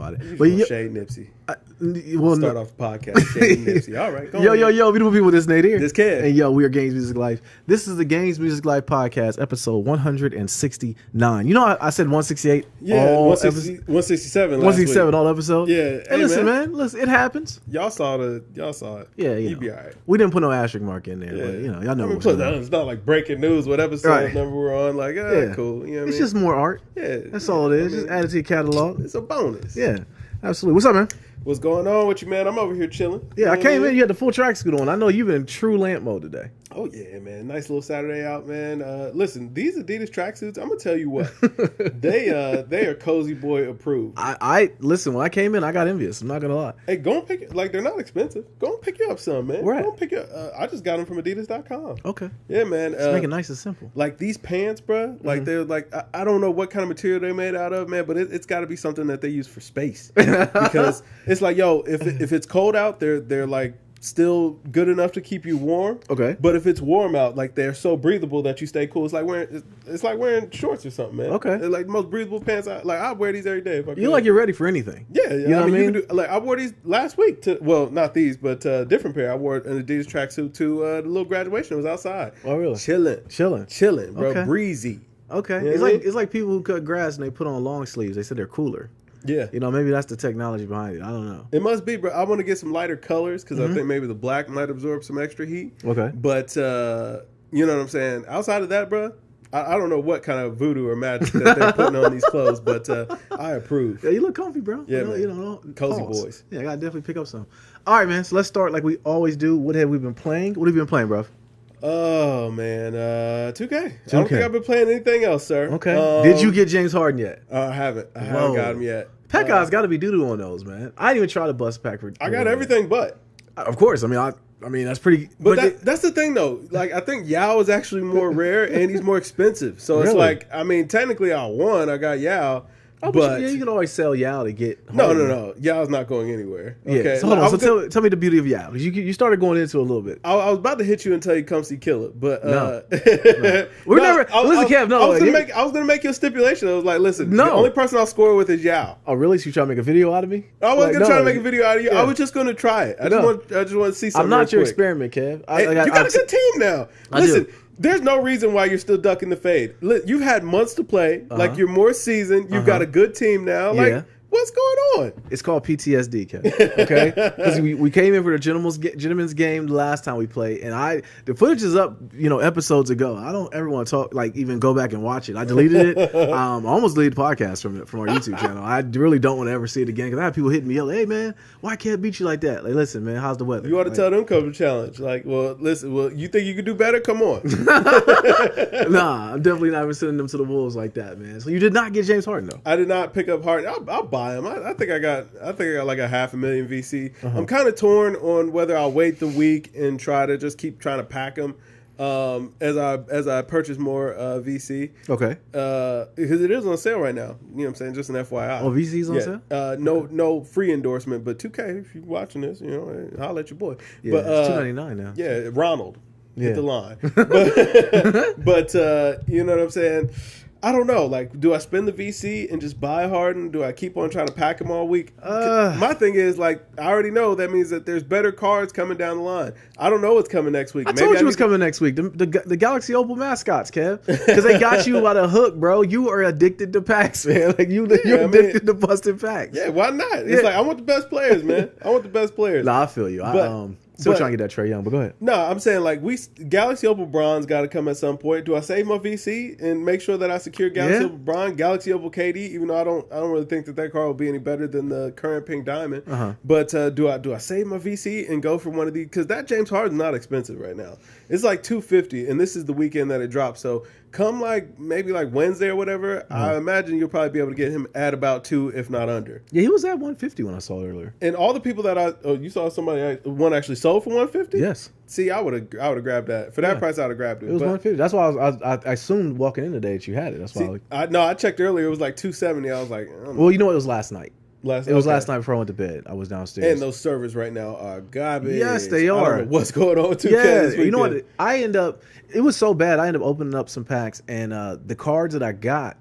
about it. But shade Nipsey. Start off the podcast. Shade Nipsey. All right. Yo, beautiful people. This Nate here. This kid. And yo, we are Games Music Life. This is the Games Music Life podcast, episode 169. You know, I said 168. Yeah, 167. 167 all episodes. Yeah. Hey, listen, man. Listen, it happens. Y'all saw it. Yeah, you'd be all right. We didn't put no asterisk mark in there, but y'all know. It's not like breaking news. What episode number we're on? Like, cool. You know what I mean? It's just more art. Yeah, that's all it is. Just add it to your catalog. It's a bonus. Yeah, absolutely. What's up, man? What's going on with you, man? I'm over here chilling. Yeah, I came in. You had the full track suit on. I know you've been in true lamp mode today. Oh yeah, man! Nice little Saturday out, man. Listen, these Adidas tracksuits. I'm gonna tell you what, they are Cozy Boy approved. I listen. When I came in, I got envious. I'm not gonna lie. Hey, go and pick it. Like, they're not expensive. Go and pick you up some, man. Where at? Go and pick you up. I just got them from Adidas.com. Okay. Yeah, man. Just make it nice and simple. Like these pants, bro. Like they're like I don't know what kind of material they're made out of, man. But it's got to be something that they use for space because it's like, yo, if it's cold out, they're like still good enough to keep you warm. Okay. But if it's warm out, like, they're so breathable that you stay cool. It's like wearing shorts or something, man. Okay. They're like the most breathable pants. I wear these every day if I could. You like you're ready for anything. Yeah. You know what I mean? You can do, I wore these last week not these, but a different pair. I wore an Adidas tracksuit to the little graduation. It was outside. Oh, really? Chilling, bro. Okay. Breezy. Okay. You know It's like people who cut grass and they put on long sleeves. They said they're cooler. Yeah. You know, maybe that's the technology behind it. I don't know. It must be, bro. I want to get some lighter colors because I think maybe the black might absorb some extra heat. Okay. But, you know what I'm saying? Outside of that, bro, I don't know what kind of voodoo or magic that they're putting on these clothes, but I approve. Yeah, you look comfy, bro. Yeah, man. You know, Cozy pause. boys. Yeah, I got to definitely pick up some. All right, man. So let's start like we always do. What have we been playing? What have you been playing, bro? Oh, man. 2K. I don't think I've been playing anything else, sir. Okay. Did you get James Harden yet? I haven't. I haven't got him yet. Pack guy's got to be doo-doo on those, man. I didn't even try to bust pack for. I got everything but. Of course. I mean that's pretty. But that's the thing, though. Like, I think Yao is actually more rare and he's more expensive. So it's like, I mean, technically I won. I got Yao. Oh, but you can always sell Yao to get Harden. No. Yao's not going anywhere. Okay. Yeah. So hold on. So tell me the beauty of Yao. You started going into it a little bit. I was about to hit you and tell you come see Killer, but no. We're never. Listen, Kev. No. I was gonna make you a stipulation. I was like, listen, the only person I'll score with is Yao. Oh, really? So you trying to make a video out of me? I wasn't gonna try to make a video out of you. Yeah. I was just gonna try it. I just want to see something. I'm not your experiment, Kev. You got a good team now. Listen. There's no reason why you're still ducking the fade. You've had months to play. Like, you're more seasoned. You've got a good team now. Like, what's going on? It's called PTSD, Kevin. Okay, because we came in for the gentleman's game the last time we played, and the footage is up, episodes ago. I don't ever want to talk, like, even go back and watch it. I deleted it. I almost deleted the podcast from our YouTube channel. I really don't want to ever see it again because I have people hitting me up, hey man, why can't I beat you like that? Like, listen, man, how's the weather? You ought to tell them come to challenge. Like, well, listen, you think you could do better? Come on. Nah, I'm definitely not even sending them to the Wolves like that, man. So you did not get James Harden though. I did not pick up Harden. I'll buy him. I think I got like a $500,000 VC. I'm kind of torn on whether I'll wait the week and try to just keep trying to pack them as I purchase more VC. Okay. Because it is on sale right now. You know what I'm saying? Just an FYI. Oh, VC's on sale? No free endorsement, but 2K, if you're watching this, I'll let your boy. Yeah, but, it's $2.99 now. Yeah, Ronald. Hit the line. But you know what I'm saying? I don't know. Like, do I spend the VC and just buy Harden? Do I keep on trying to pack him all week? My thing is, like, I already know that means that there's better cards coming down the line. I don't know what's coming next week. I told you what's coming next week. The Galaxy Opal mascots, Kev. Because they got you by the hook, bro. You are addicted to packs, man. Like, you're addicted to busting packs. Yeah, why not? It's like, I want the best players, man. I want the best players. Nah, I feel you. Still trying to get that Trae Young, but go ahead. No, I'm saying, like, Galaxy Opal Bronze got to come at some point. Do I save my VC and make sure that I secure Galaxy Opal Bronze, Galaxy Opal KD? Even though I don't really think that card will be any better than the current Pink Diamond. But do I save my VC and go for one of these? Because that James Harden's not expensive right now. It's like $250, and this is the weekend that it drops. So come maybe Wednesday or whatever, I imagine you'll probably be able to get him at about $2, if not under. Yeah, he was at $150 when I saw it earlier. And all the people that you saw one actually sold for $150? Yes. See, I would have grabbed that. For that price, I would have grabbed it. It was $150. That's why I assumed walking in today that you had it. That's why. I checked earlier. It was like $270. I was like, well, you know what? It was last night. It was last night before I went to bed. I was downstairs. And those servers right now are garbage. Yes, they are. I don't know what's going on with 2K this weekend. You know what? It was so bad. I ended up opening up some packs, and the cards that I got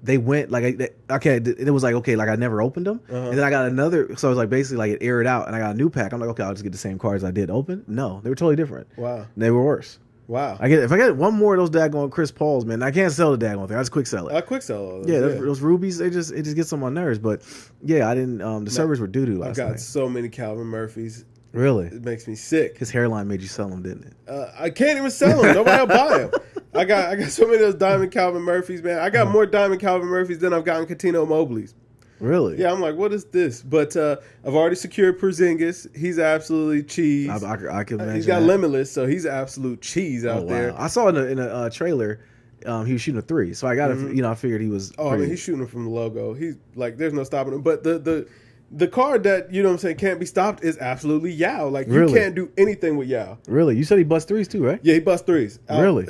they went like it was like okay, like I never opened them, and then I got another. So it was like basically like it aired out, and I got a new pack. I'm like, okay, I'll just get the same cards I did open. No, they were totally different. Wow, and they were worse. Wow. If I get one more of those daggone Chris Pauls, man, I can't sell the daggone thing. I just quick sell it. I quick sell all those. Yeah, those rubies, it just gets on my nerves. But yeah, I didn't. The servers were doo-doo last night. I got so many Calvin Murphys. Really? It makes me sick. His hairline made you sell them, didn't it? I can't even sell them. Nobody will buy them. I got so many of those Diamond Calvin Murphys, man. I got more Diamond Calvin Murphys than I've gotten Coutinho Mobleys. Really? Yeah, I'm like, what is this? But I've already secured Porzingis. He's absolutely cheese. I can imagine. He's got Limitless, so he's absolute cheese out there. I saw in a trailer, he was shooting a 3, so I got it. I figured he was. I mean, he's shooting from the logo. He's like, there's no stopping him. But the card that, you know what I'm saying, can't be stopped is absolutely Yao. Like, you can't do anything with Yao. Really? You said he busts 3s too, right? Yeah, he busts 3s. Really?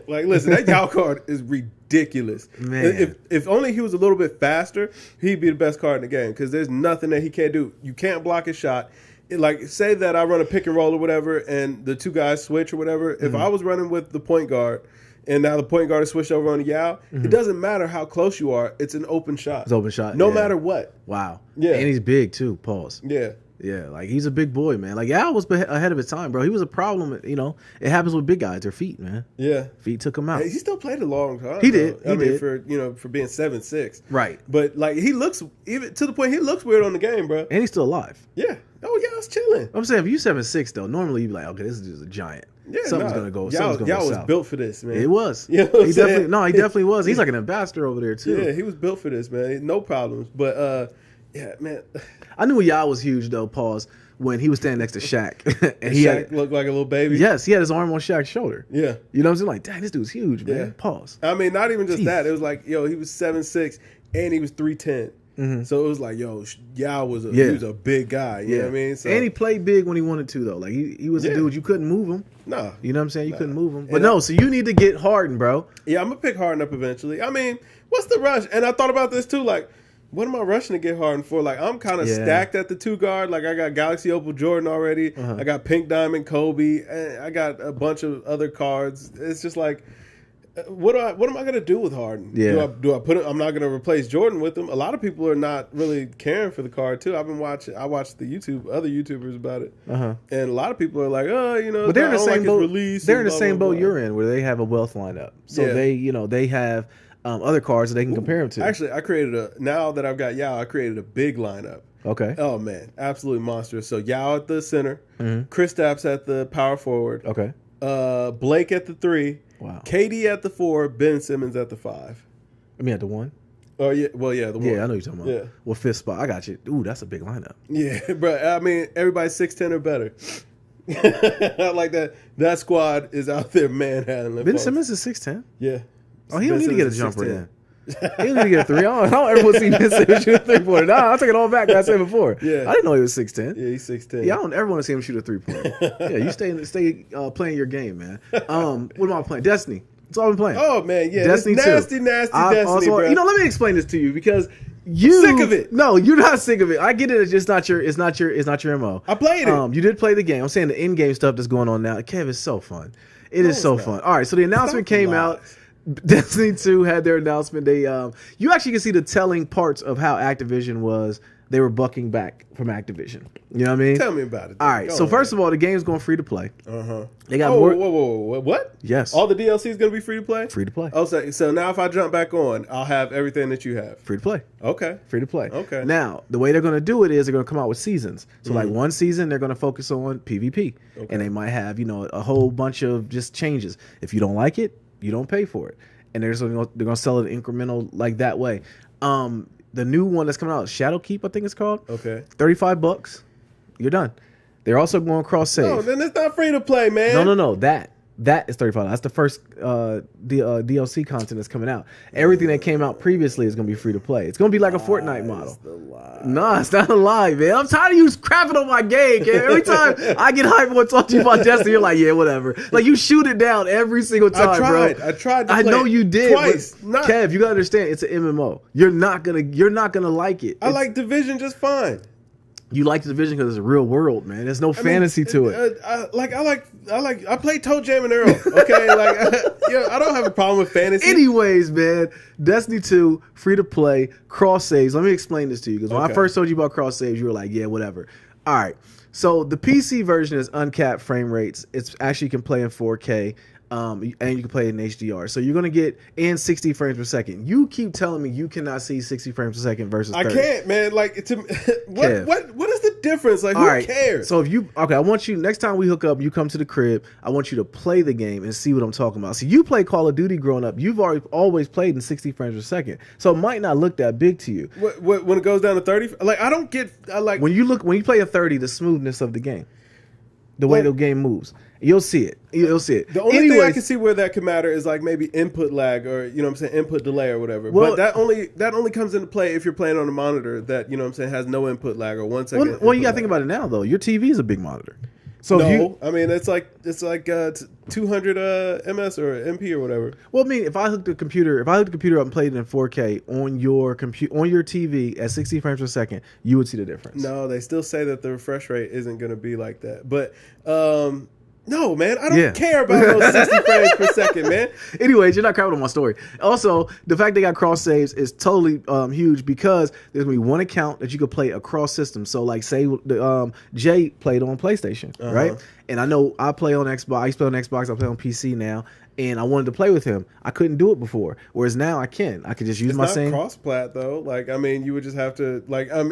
Like, listen, that Yao card is ridiculous. Man. If only he was a little bit faster, he'd be the best card in the game, because there's nothing that he can't do. You can't block his shot. Like, say that I run a pick and roll or whatever, and the two guys switch or whatever. If I was running with the point guard, and now the point guard is switched over on the Yao, it doesn't matter how close you are. It's an open shot. It's open shot. No matter what. Wow. Yeah. And he's big, too. Pause. Yeah. Yeah. Like, he's a big boy, man. Like, Yao was ahead of his time, bro. He was a problem. It happens with big guys. Their feet, man. Yeah. Feet took him out. He still played a long time. He did. I mean, for being 7'6". Right. But, like, he looks, even to the point, he looks weird on the game, bro. And he's still alive. Yeah. Oh, yeah, I was chilling. I'm saying, if you 7'6", though, normally you'd be like, okay, this is just a giant. Yeah, something's gonna go. Y'all was built for this, man. It was. You know he definitely was. He's like an ambassador over there too. Yeah, he was built for this, man. No problems. But yeah, man. I knew Yao was huge though. Pause. When he was standing next to Shaq, and Shaq looked like a little baby. Yes, he had his arm on Shaq's shoulder. Yeah, you know what I'm saying? Like, dang, this dude's huge, man. Yeah. Pause. I mean, not even just that. It was like, yo, he was 7'6" and he was 310. So it was like, yo, Yao was he was a big guy. You know what I mean? So, and he played big when he wanted to, though. Like, he was a dude, you couldn't move him. No. You know what I'm saying? You couldn't move him. But so you need to get Harden, bro. Yeah, I'm going to pick Harden up eventually. I mean, what's the rush? And I thought about this, too. Like, what am I rushing to get Harden for? Like, I'm kind of stacked at the 2 guard. Like, I got Galaxy Opal Jordan already. I got Pink Diamond Kobe. And I got a bunch of other cards. It's just like, what am I gonna do with Harden? Yeah. Do I put it? I'm not gonna replace Jordan with him. A lot of people are not really caring for the card too. I watched the other YouTubers about it, and a lot of people are like, but they're in the same boat. They're in the same boat you're in, where they have a wealth lineup, so they have other cards that they can compare them to. Actually, now that I've got Yao, I created a big lineup. Okay. Oh man, absolutely monstrous. So Yao at the center, Kristaps at the power forward. Okay. Blake at the 3. Wow. KD at the 4, Ben Simmons at the 5. I mean, at the 1? Oh, yeah. Well, yeah, the 1. Yeah, I know you're talking about. Yeah. Well, 5th spot. I got you. Ooh, that's a big lineup. Yeah, bro. I mean, everybody's 6'10" or better. I like that. That squad is out there manhandling. Ben Simmons is 6'10"? Yeah. Oh, he don't need to get a jumper then. He don't need to get a 3. I don't ever see Ben Simmons shoot a 3-pointer. Nah, I'll take it all back. I said before. Yeah. I didn't know he was 6'10". Yeah, he's 6'10". Yeah, I don't ever want to see him shoot a 3-pointer. Yeah, you stay playing your game, man. What am I playing? Destiny. That's all I've been playing. Oh man, yeah, Destiny nasty Destiny, bro. Let me explain this to you because you sick of it. No, you're not sick of it. I get it. It's just not your MO. I played it. You did play the game. I'm saying the in-game stuff that's going on now. Kev, is so fun. It is so fun. All right, so the announcement came out. Destiny 2 had their announcement. They you actually can see the telling parts of how Activision was. They were bucking back from Activision. You know what I mean? Tell me about it. All right. So first of all, the game's going free to play. They got more. Whoa. What? Yes. All the DLC is going to be free to play? Free to play. Oh, so now if I jump back on, I'll have everything that you have. Free to play. Okay. Free to play. Okay. Now, the way they're going to do it is they're going to come out with seasons. So like one season, they're going to focus on PvP. Okay. And they might have, a whole bunch of just changes. If you don't like it, you don't pay for it. And they're going to sell it incremental like that way. The new one that's coming out, Shadowkeep, I think it's called. Okay. $35. You're done. They're also going cross save. No, then it's not free to play, man. No. That is $35. That's the first DLC content that's coming out. Everything that came out previously is going to be free to play. It's going to be like a Fortnite model. No, it's not a lie, man. I'm tired of you crapping on my game, Kev. Every time I get hyped and talk to you about Destiny, you're like, yeah, whatever. Like, you shoot it down every single time, bro. I tried to play I know you did. Twice. Kev, you got to understand, it's an MMO. You're not gonna like it. I like Division just fine. You like the Division because it's a real world, man. There's no fantasy to it. I play Toe Jam and Earl. Okay, I don't have a problem with fantasy. Anyways, man, Destiny 2, free to play, cross saves. Let me explain this to you because when I first told you about cross saves, you were like, yeah, whatever. All right. So the PC version is uncapped frame rates. It's actually, you can play in 4K. And you can play in HDR. So you're going to get in 60 frames per second. You keep telling me you cannot see 60 frames per second versus 30. I can't, man. What is the difference? Like, who cares? So I want you, next time we hook up, you come to the crib, I want you to play the game and see what I'm talking about. So you play Call of Duty growing up. You've always played in 60 frames per second. So it might not look that big to you. When it goes down to 30? I don't get, when you play a 30, the smoothness of the game. The way the game moves. You'll see it. The only thing I can see where that could matter is maybe input lag or input delay or whatever. Well, but that only comes into play if you're playing on a monitor that has no input lag or 1 second. Well, you got to think about it now though. Your TV is a big monitor. So it's like 200 ms or MP or whatever. Well, I mean, if I hooked the computer up and played it in 4K on your TV at 60 frames per second, you would see the difference. No, they still say that the refresh rate isn't going to be like that. But no, man, I don't care about those 60 frames per second, man. Anyways, you're not covering on my story. Also, the fact they got cross saves is totally huge because there's going to be one account that you could play across systems. So, say Jay played on PlayStation, right? And I know I play on Xbox. I used to play on Xbox. I play on PC now. And I wanted to play with him. I couldn't do it before. Whereas now I can. I could just use my same. It's not cross-plat, though. you would just have to,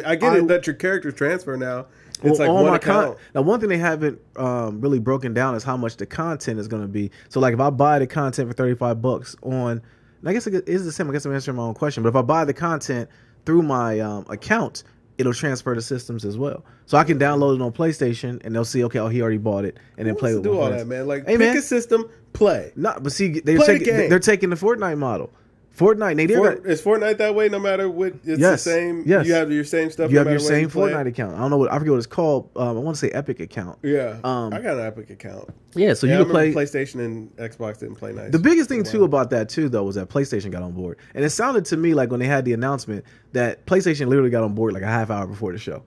I get it that your characters transfer now. It's one account. Now, one thing they haven't really broken down is how much the content is going to be. So, if I buy the content for $35 on, I guess it is the same. I guess I'm answering my own question. But if I buy the content through my account, it'll transfer to systems as well. So I can download it on PlayStation, and they'll see, he already bought it, and then play with do all that, man. Pick a system, play. But see, they're taking the Fortnite model. Fortnite, is Fortnite that way? No matter what, it's the same. Yes, you have your same stuff. You have your same Fortnite account. I don't know I forget what it's called. I want to say Epic account. Yeah, I got an Epic account. Yeah, so you can play. PlayStation and Xbox didn't play nice. The biggest thing too about that too, though, was that PlayStation got on board, and it sounded to me like when they had the announcement that PlayStation literally got on board a half hour before the show,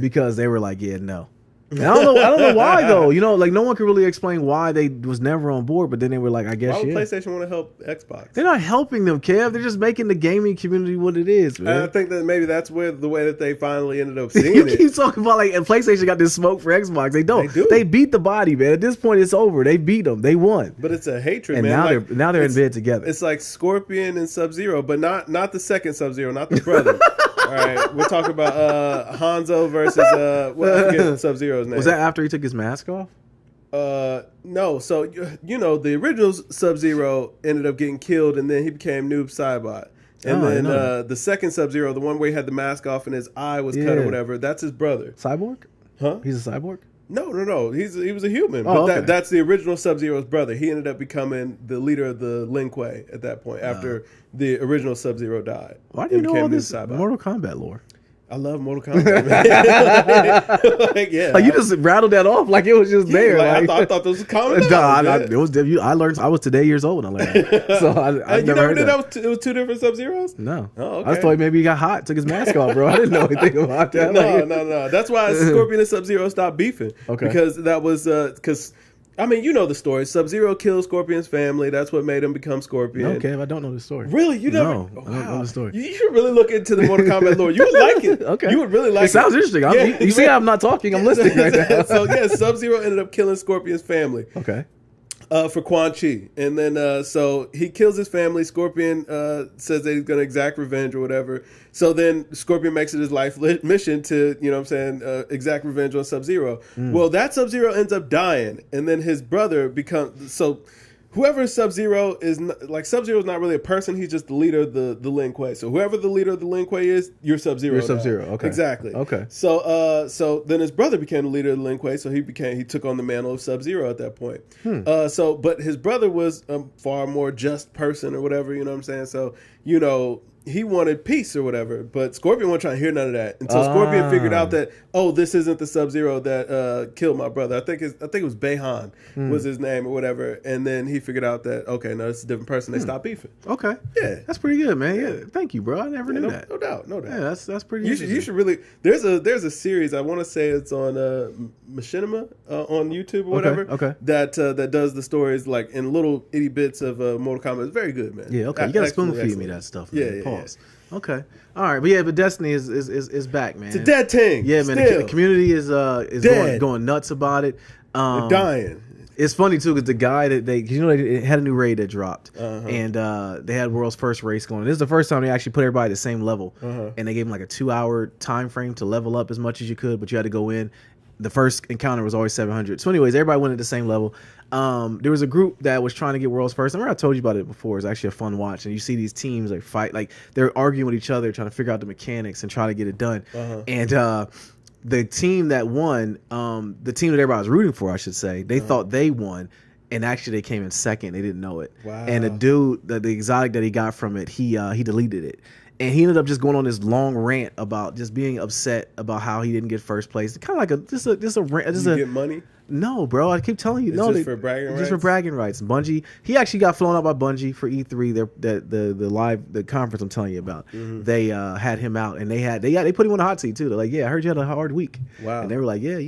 because they were like, "Yeah, no." And I don't know why though. No one could really explain why they was never on board. But then they were like, I guess. Why would PlayStation want to help Xbox? They're not helping them, Kev. They're just making the gaming community what it is, man. And I think that maybe that's the way that they finally ended up seeing it. You keep talking about and PlayStation got this smoke for Xbox. They don't. They do. They beat the body, man. At this point, it's over. They beat them. They won. But it's a hatred, and man. Now they're in bed together. It's like Scorpion and Sub-Zero, but not the second Sub-Zero, not the brother. All right, we're talking about Hanzo versus I forget Sub-Zero's name. Was that after he took his mask off? No. So the original Sub-Zero ended up getting killed, and then he became Noob Saibot. And then the second Sub-Zero, the one where he had the mask off and his eye was cut or whatever, that's his brother. Cyborg? Huh? He's a cyborg? No. He was a human. But that's the original Sub-Zero's brother. He ended up becoming the leader of the Lin Kuei at that point after the original Sub-Zero died. Why do you know all this Mortal Kombat lore? I love Mortal Kombat, man. You just rattled that off like it was just there. I thought this was common. I learned. I was today years old when I learned that. So I never heard that. It was two different Sub-Zeros? No. Oh, okay. I thought maybe he got hot, took his mask off, bro. I didn't know anything about that. No. That's why Scorpion and Sub-Zero stopped beefing. Okay. Because that was because. you know the story. Sub-Zero killed Scorpion's family. That's what made him become Scorpion. Okay, I don't know the story. Really? You never? No, I don't know the story. You should really look into the Mortal Kombat lore. You would like it. Okay. You would really like it. It sounds interesting. You see how I'm not talking. I'm listening right now. So, Sub-Zero ended up killing Scorpion's family. Okay. For Quan Chi. And then, so he kills his family. Scorpion says that he's going to exact revenge or whatever. So then Scorpion makes it his life mission to, exact revenge on Sub-Zero. Well, that Sub-Zero ends up dying. And then his brother becomes... So whoever Sub-Zero is... Sub-Zero is not really a person. He's just the leader of the Lin Kuei. So whoever the leader of the Lin Kuei is, you're Sub-Zero. You're Sub-Zero. Okay. Exactly. Okay. So then his brother became the leader of the Lin Kuei. So he took on the mantle of Sub-Zero at that point. But his brother was a far more just person or whatever. You know what I'm saying? So, he wanted peace or whatever, but Scorpion wasn't trying to hear none of that until Scorpion figured out that, oh, this isn't the Sub-Zero that killed my brother. I think it was Behan was his name or whatever, and then he figured out that, okay, no, it's a different person. They stopped beefing. Okay, yeah, that's pretty good, man. Yeah, thank you, bro. I never knew that. No doubt. Yeah, that's pretty. You should really. There's a series, I want to say it's on Machinima on YouTube or whatever. Okay. That does the stories like in little itty bits of Mortal Kombat. It's very good, man. Yeah, okay. You gotta spoon feed me that stuff. Man. Yeah. Okay. All right, but Destiny is back, man. It's a dead thing. Yeah, man. The community is going nuts about it. They're dying. It's funny too because the guy that they had a new raid that dropped, and they had world's first race going. This is the first time they actually put everybody at the same level, and they gave them like a 2-hour time frame to level up as much as you could, but you had to go in. The first encounter was always 700. So, anyways, everybody went at the same level. There was a group that was trying to get world's first. I remember I told you about it before. It's actually a fun watch, and you see these teams like fight, like they're arguing with each other, trying to figure out the mechanics and try to get it done. And the team that won, the team that everybody was rooting for, I should say, they thought they won, and actually they came in second. They didn't know it. Wow. And the dude, the exotic that he got from it, he deleted it. And he ended up just going on this long rant about just being upset about how he didn't get first place. Kind of like just a rant. Get money? No, bro. I keep telling you, just for bragging rights. Just for bragging rights. Bungie. He actually got flown out by Bungie for E3. The conference I'm telling you about. They had him out, and they put him on the hot seat too. They're like, yeah, I heard you had a hard week. Wow. And they were like, yeah,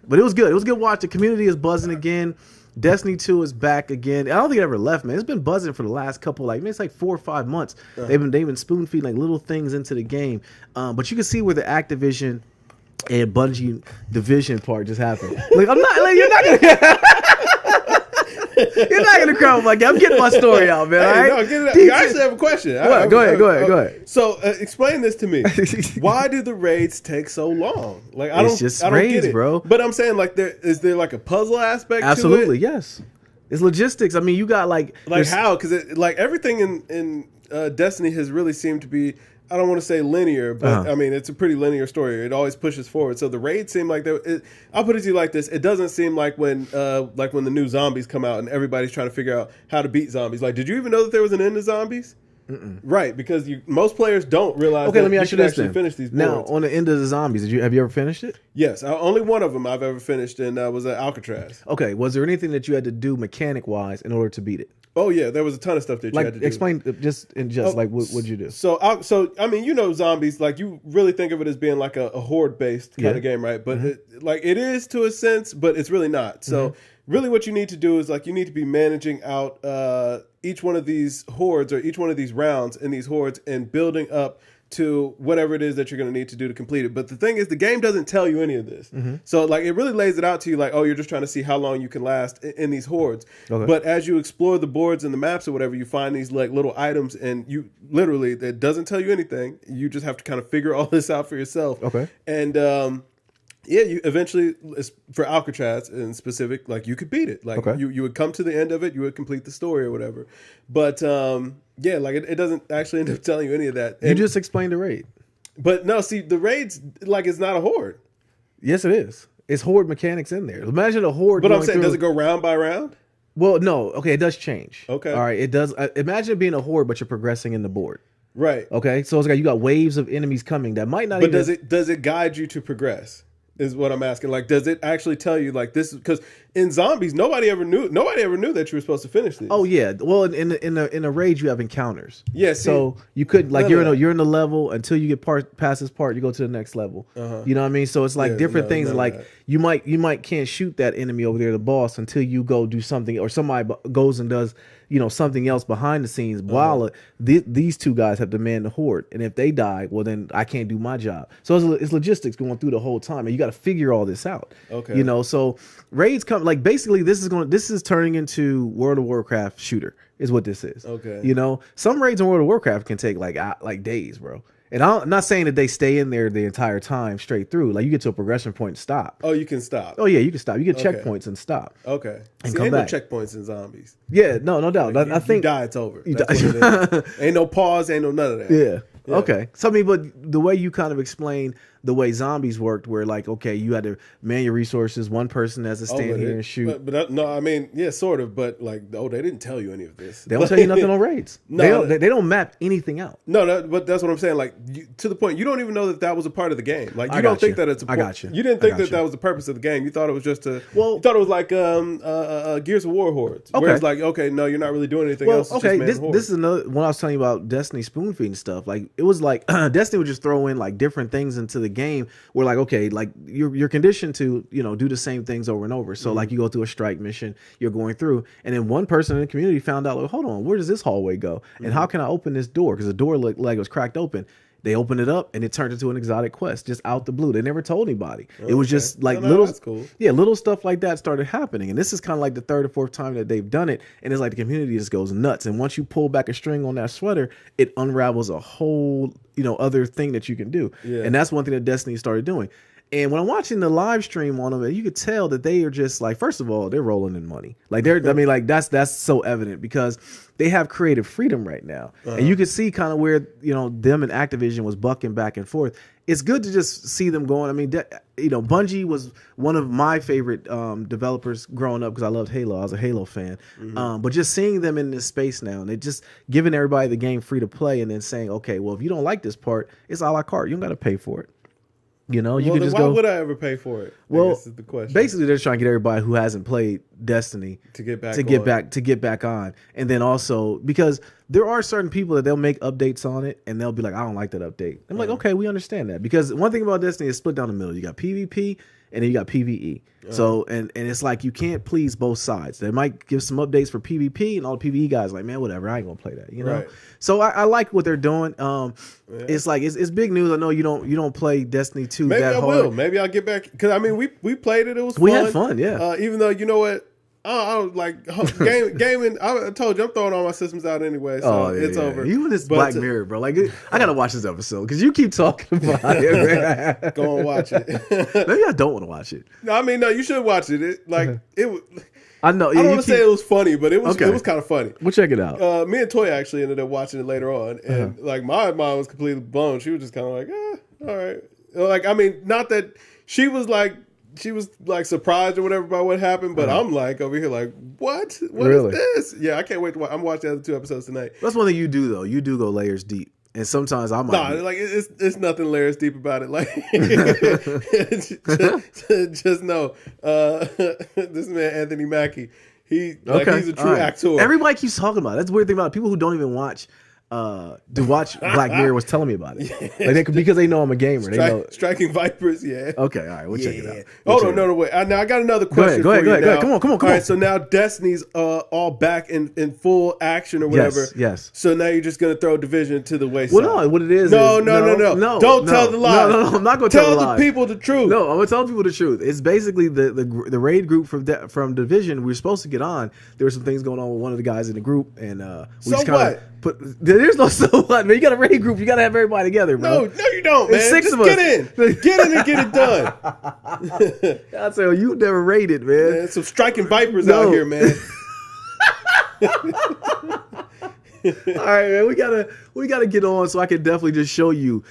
But it was good. It was a good watch. The community is buzzing again. Destiny 2 is back again. I don't think it ever left, man. It's been buzzing for the last couple, it's like 4 or 5 months. They've been spoon feeding like little things into the game. But you can see where the Activision and Bungie division part just happened. Like you're not gonna cry. I'm getting my story out, man. Hey, all right? no, get it out. I actually have a question. Go ahead. So explain this to me. Why do the raids take so long? I don't raids, get it, bro. But I'm saying, is there like a puzzle aspect? Absolutely, to it? Yes. It's logistics. I mean, you got how? Because everything in Destiny has really seemed to be. I don't want to say linear, but I mean, it's a pretty linear story. It always pushes forward. So the raids seem like I'll put it to you like this. It doesn't seem like when the new zombies come out and everybody's trying to figure out how to beat zombies. Did you even know that there was an end to zombies? Right, because most players don't realize that let me ask you this actually then. Finish these boards. Now, on the end of the zombies, have you ever finished it? Yes, only one of them I've ever finished, and was at Alcatraz. Okay, was there anything that you had to do mechanic-wise in order to beat it? Oh yeah, there was a ton of stuff that you had to do. Explain what'd you do? So I mean, zombies, you really think of it as being like a horde based kind of game, right? But it is to a sense, but it's really not. So really, what you need to do is you need to be managing out each one of these hordes or each one of these rounds in these hordes and building up to whatever it is that you're going to need to do to complete it. But the thing is, the game doesn't tell you any of this. So it really lays it out to you you're just trying to see how long you can last in these hordes. Okay. But as you explore the boards and the maps or whatever, you find these little items, and you literally, that doesn't tell you anything. You just have to kind of figure all this out for yourself. Okay. And you eventually, for Alcatraz in specific, you could beat it. You would come to the end of it, you would complete the story or whatever. But it doesn't actually end up telling you any of that. You just explained the raid. But no, see, the raids, it's not a horde. Yes, it is. It's horde mechanics in there. Imagine a horde. But I'm saying, does it go round by round? Well, no. Okay, it does change. Okay. All right, it does. Imagine it being a horde, but you're progressing in the board. Right. Okay, so you got waves of enemies coming that might not. But does it guide you to progress? Is what I'm asking. Does it actually tell you this? Because in zombies, nobody ever knew that you were supposed to finish these. Oh yeah. Well, in a raid, you have encounters. Yeah. So you could you're in the level until you get past this part, you go to the next level. You know what I mean? So it's different things. You might can't shoot that enemy over there, the boss, until you go do something, or somebody goes and does something else behind the scenes while these two guys have to man the horde, and if they die, well then I can't do my job. So it's logistics going through the whole time, and you got to figure all this out. Okay. So raids come basically this is turning into World of Warcraft shooter is what this is. Okay. Some raids in World of Warcraft can take like days, bro. And I'm not saying that they stay in there the entire time straight through. You get to a progression point and stop. Oh, you can stop. Oh yeah, you can stop. You get checkpoints and stop. Okay. And come back. No checkpoints in zombies. Yeah, no doubt. I think you die, it's over. Ain't no pause, ain't no none of that. Yeah. Okay. So but the way you kind of explain the way zombies worked, where like, okay, you had to man your resources. One person has to stand here and shoot. But no, I mean, yeah, sort of. But like, they didn't tell you any of this. They don't tell you nothing on raids. No, they don't map anything out. No, but that's what I'm saying. Like, to the point, you don't even know that was a part of the game. Like, you don't think that it's a part. I got you. You didn't think that was the purpose of the game. You thought it was just you thought it was like Gears of War hordes. Okay. Where it's like, okay, no, you're not really doing anything else. Okay, this is another, when I was telling you about Destiny spoon feeding stuff, like, it was like, Destiny would just throw in like different things into the game where like, okay, like you're conditioned to, do the same things over and over. So like you go through a strike mission, you're going through, and then one person in the community found out, like, hold on, where does this hallway go? And how can I open this door? Because the door looked like it was cracked open. They opened it up and it turned into an exotic quest just out the blue. They never told anybody. It was just like little stuff like that started happening. And this is kind of like the third or fourth time that they've done it. And it's like the community just goes nuts. And once you pull back a string on that sweater, it unravels a whole, other thing that you can do. Yeah. And that's one thing that Destiny started doing. And when I'm watching the live stream on them, you could tell that they are just like, first of all, they're rolling in money. Like that's so evident because they have creative freedom right now. And you can see kind of where, them and Activision was bucking back and forth. It's good to just see them going. I mean, Bungie was one of my favorite developers growing up because I loved Halo. I was a Halo fan. But just seeing them in this space now, and they just giving everybody the game free to play and then saying, okay, well, if you don't like this part, it's a la carte. You don't got to pay for it. You can just why would I ever pay for it? Well, this is the question. Basically, they're trying to get everybody who hasn't played Destiny to get back on, and then also because there are certain people that they'll make updates on it, and they'll be like, "I don't like that update." I'm like, "Okay, we understand that," because one thing about Destiny is split down the middle. You got PvP and then you got PvE. So and it's like you can't please both sides. They might give some updates for PvP, and all the PvE guys are like, man, whatever, I ain't gonna play that, Right. So I like what they're doing. It's like it's big news. I know you don't play Destiny 2 Maybe that I hard. will. Maybe I'll get back because I mean we played it. It was fun. We had fun, yeah. Even though you know what. I don't like gaming. I told you I'm throwing all my systems out anyway, so it's over. You and this Black Mirror, bro. Like I gotta watch this episode because you keep talking about it. Man. Go and watch it. Maybe I don't want to watch it. No, I mean no. You should watch it. I know. I don't want to say it was funny, but it was kind of funny. We'll check it out. Me and Toya actually ended up watching it later on, and like my mind was completely blown. She was just kind of like, all right. Like I mean, not that she was like surprised or whatever by what happened, but I'm like over here like, what? What is this? Yeah, I can't wait to watch. I'm watching the other 2 episodes tonight. That's one thing you do though. You do go layers deep. And sometimes I might. No, like it's nothing layers deep about it. Like just know this man Anthony Mackie. He's a true actor. Everybody keeps talking about it. That's the weird thing about it. People who don't even watch Black Mirror was telling me about it. Like because they know I'm a gamer. They know Striking Vipers. Yeah. Okay. All right. We'll check it out. Hold on. No, wait. Now I got another question. Go ahead. Come on. All right. So now Destiny's all back in full action or whatever. Yes. So now you're just gonna throw Division to the wayside. Well, no. What it is? No. Don't tell the lie. No. I'm not gonna tell the people the truth. No, I'm gonna tell people the truth. It's basically the raid group from Division. We were supposed to get on. There were some things going on with one of the guys in the group, and we just kind of there's no so what, man. You got a raid group. You got to have everybody together, bro. No, you don't, man. It's 6 of us. Get in and get it done. I say, you never raided, man. Some striking vipers out here, man. All right, man. We gotta get on so I can definitely just show you.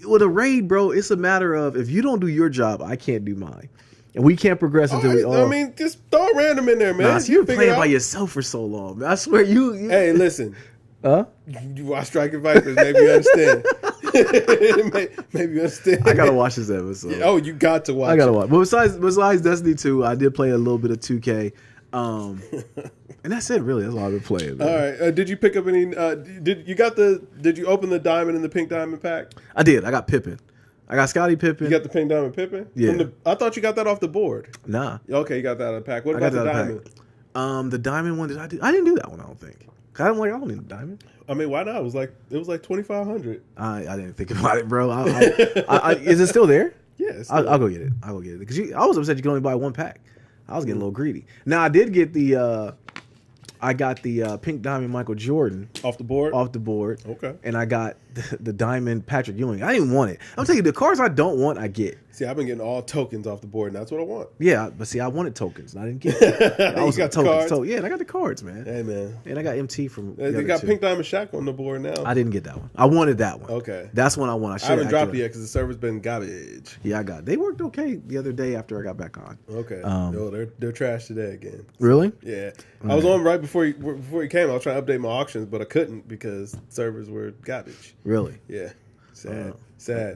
With a raid, bro, it's a matter of if you don't do your job, I can't do mine. And we can't progress until we all. I mean, just throw a random in there, man. Nah, so you've been playing by yourself for so long, man. I swear you. Hey, listen. Huh? You watch Striking Vipers, maybe you understand. maybe you understand. I gotta watch this episode. Oh, you got to watch. I gotta watch. But besides Destiny 2, I did play a little bit of 2K, and that's it. Really, that's all I've been playing. Man. All right. Did you pick up any? Did you open the diamond in the pink diamond pack? I did. I got Pippin. I got Scottie Pippen. You got the pink diamond Pippen? Yeah. I thought you got that off the board. Nah. Okay, you got that out of the pack. What about the diamond? The diamond one. I didn't do that one. I don't think. I don't need a diamond. I mean, why not? It was like $2,500. I didn't think about it, bro. Is it still there? Yeah, I'll go get it. Because I was upset you could only buy one pack. I was getting a little greedy. Now I did get I got the pink diamond Michael Jordan off the board. Okay. And I got the diamond Patrick Ewing. I didn't want it. I'm telling you, the cards I don't want, I get. See, I've been getting all tokens off the board, and that's what I want. Yeah, but see, I wanted tokens, and I didn't get it. I was got tokens. Yeah, and I got the cards, man. Hey, man. And I got MT from. They got Pink Diamond Shaq on the board now. I didn't get that one. I wanted that one. Okay, that's one I want. I haven't dropped it yet because the server's been garbage. Yeah, I got. They worked okay the other day after I got back on. Okay. They're trash today again. Really? Yeah. I was on right before you came. I was trying to update my auctions, but I couldn't because servers were garbage. Really? Yeah. Sad.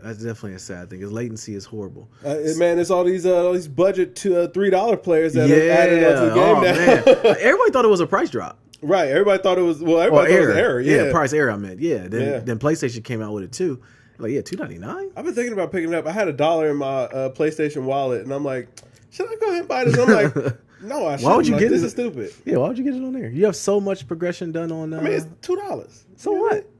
That's definitely a sad thing because latency is horrible. Man, it's all these budget to $3 players that are added onto the game now. Man. Everybody thought it was a price drop. Right. Everybody thought it was. Well, everybody thought it was error. Yeah. Price error. I meant. Yeah. Then PlayStation came out with it too. Like $2.99. I've been thinking about picking it up. I had $1 in my PlayStation wallet, and I'm like, should I go ahead and buy this? I'm like, no, I shouldn't. Why would you get this? This is stupid. Yeah. Why would you get it on there? You have so much progression done on. I mean, it's $2. So what?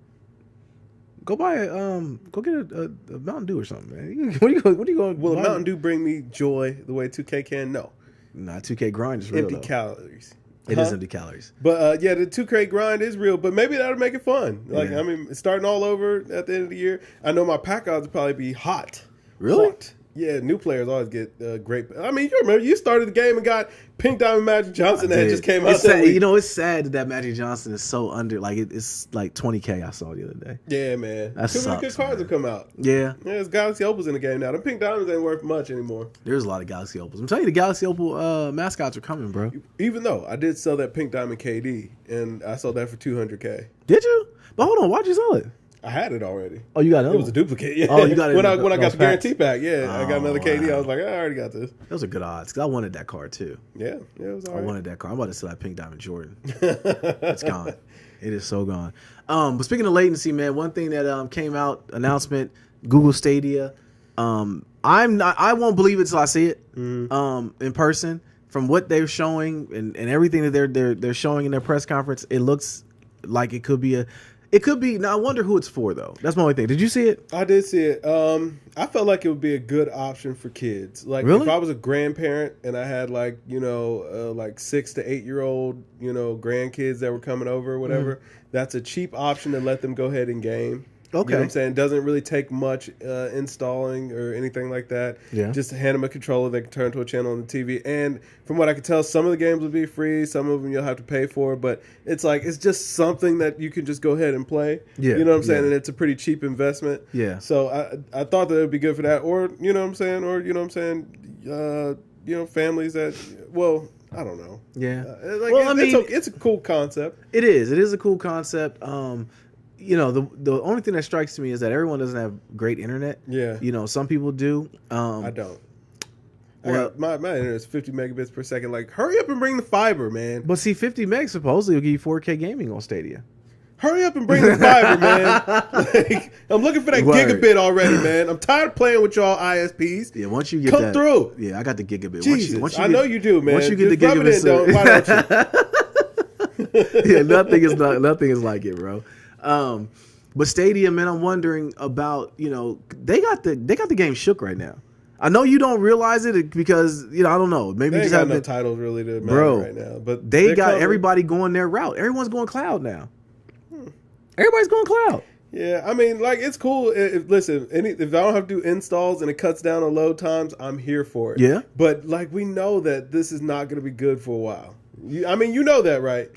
Go buy go get a Mountain Dew or something, man. What are you going? Will a Mountain Dew bring me joy the way 2K can? No. Nah, 2K grind is real. Empty calories. It is empty calories. But the 2K grind is real. But maybe that'll make it fun. Like I mean, starting all over at the end of the year. I know my pack odds will probably be hot. Really? Hot. Yeah, new players always get great. I mean, you remember you started the game and got Pink Diamond Magic Johnson that just came out. Sad, it's sad that Magic Johnson is so under. Like it's like 20K. I saw the other day. Yeah, man. That Too many good cards have come out. Yeah. There's Galaxy Opals in the game now. The Pink Diamonds ain't worth much anymore. There's a lot of Galaxy Opals. I'm telling you, the Galaxy Opal mascots are coming, bro. Even though I did sell that Pink Diamond KD, and I sold that for $200K. Did you? But hold on, why'd you sell it? I had it already. Oh, you got another? It was a duplicate. Yeah. Oh, you got it when I got the guarantee pack. Yeah, I got another KD. Wow. I was like, I already got this. Those are good odds because I wanted that card too. Yeah, it was all right. I wanted that card. I'm about to sell that Pink Diamond Jordan. It's gone. It is so gone. But speaking of latency, man, one thing that came out announcement: Google Stadia. I won't believe it till I see it in person. From what they're showing and everything that they're showing in their press conference, it looks like it could be. It could be. Now I wonder who it's for though. That's my only thing. Did you see it? I did see it. I felt like it would be a good option for kids. Like really? If I was a grandparent and I had like 6 to 8 year old grandkids that were coming over or whatever, that's a cheap option to let them go ahead and game. Okay. You know what I'm saying? It doesn't really take much installing or anything like that. Yeah. Just hand them a controller, they can turn to a channel on the TV. And from what I could tell, some of the games will be free, some of them you'll have to pay for. But it's just something that you can just go ahead and play. Yeah. You know what I'm saying? Yeah. And it's a pretty cheap investment. Yeah. So I thought that it would be good for that. Or, you know what I'm saying? Or, families that, well, I don't know. Yeah. It's a cool concept. It is. It is a cool concept. The only thing that strikes me is that everyone doesn't have great internet. Yeah. Some people do. I don't. My internet is 50 megabits per second. Like, hurry up and bring the fiber, man. But see, 50 meg supposedly will give you 4K gaming on Stadia. Hurry up and bring the fiber, man. Like, I'm looking for that gigabit already, man. I'm tired of playing with y'all ISPs. Yeah, once you get Come through. Yeah, I got the gigabit. Jesus, I know you do, man. Once you get the gigabit, why don't you? Yeah, nothing is like it, bro. But Stadia, man, I'm wondering about, they got the game shook right now. I know you don't realize it because, I don't know. Maybe they just got no titles really to matter right now. But they got everybody going their route. Everyone's going cloud now. Everybody's going cloud. Yeah, I mean, like, it's cool. If I don't have to do installs and it cuts down on load times, I'm here for it. Yeah. But, like, we know that this is not going to be good for a while. You know that, right?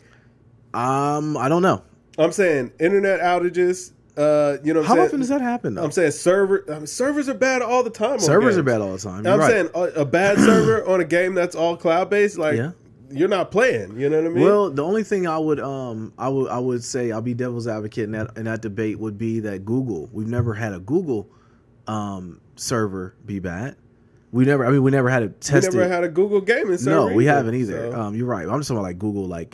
I don't know. I'm saying internet outages. How often does that happen, though? I'm saying servers are bad all the time. Servers are bad all the time. I'm saying a bad server on a game that's all cloud based, like you're not playing. You know what I mean? Well, the only thing I would say, I'll be devil's advocate in that debate would be that we've never had a Google server be bad. We never had it tested. We never had a Google gaming server. No, we haven't either. So. You're right. I'm just talking about like Google, like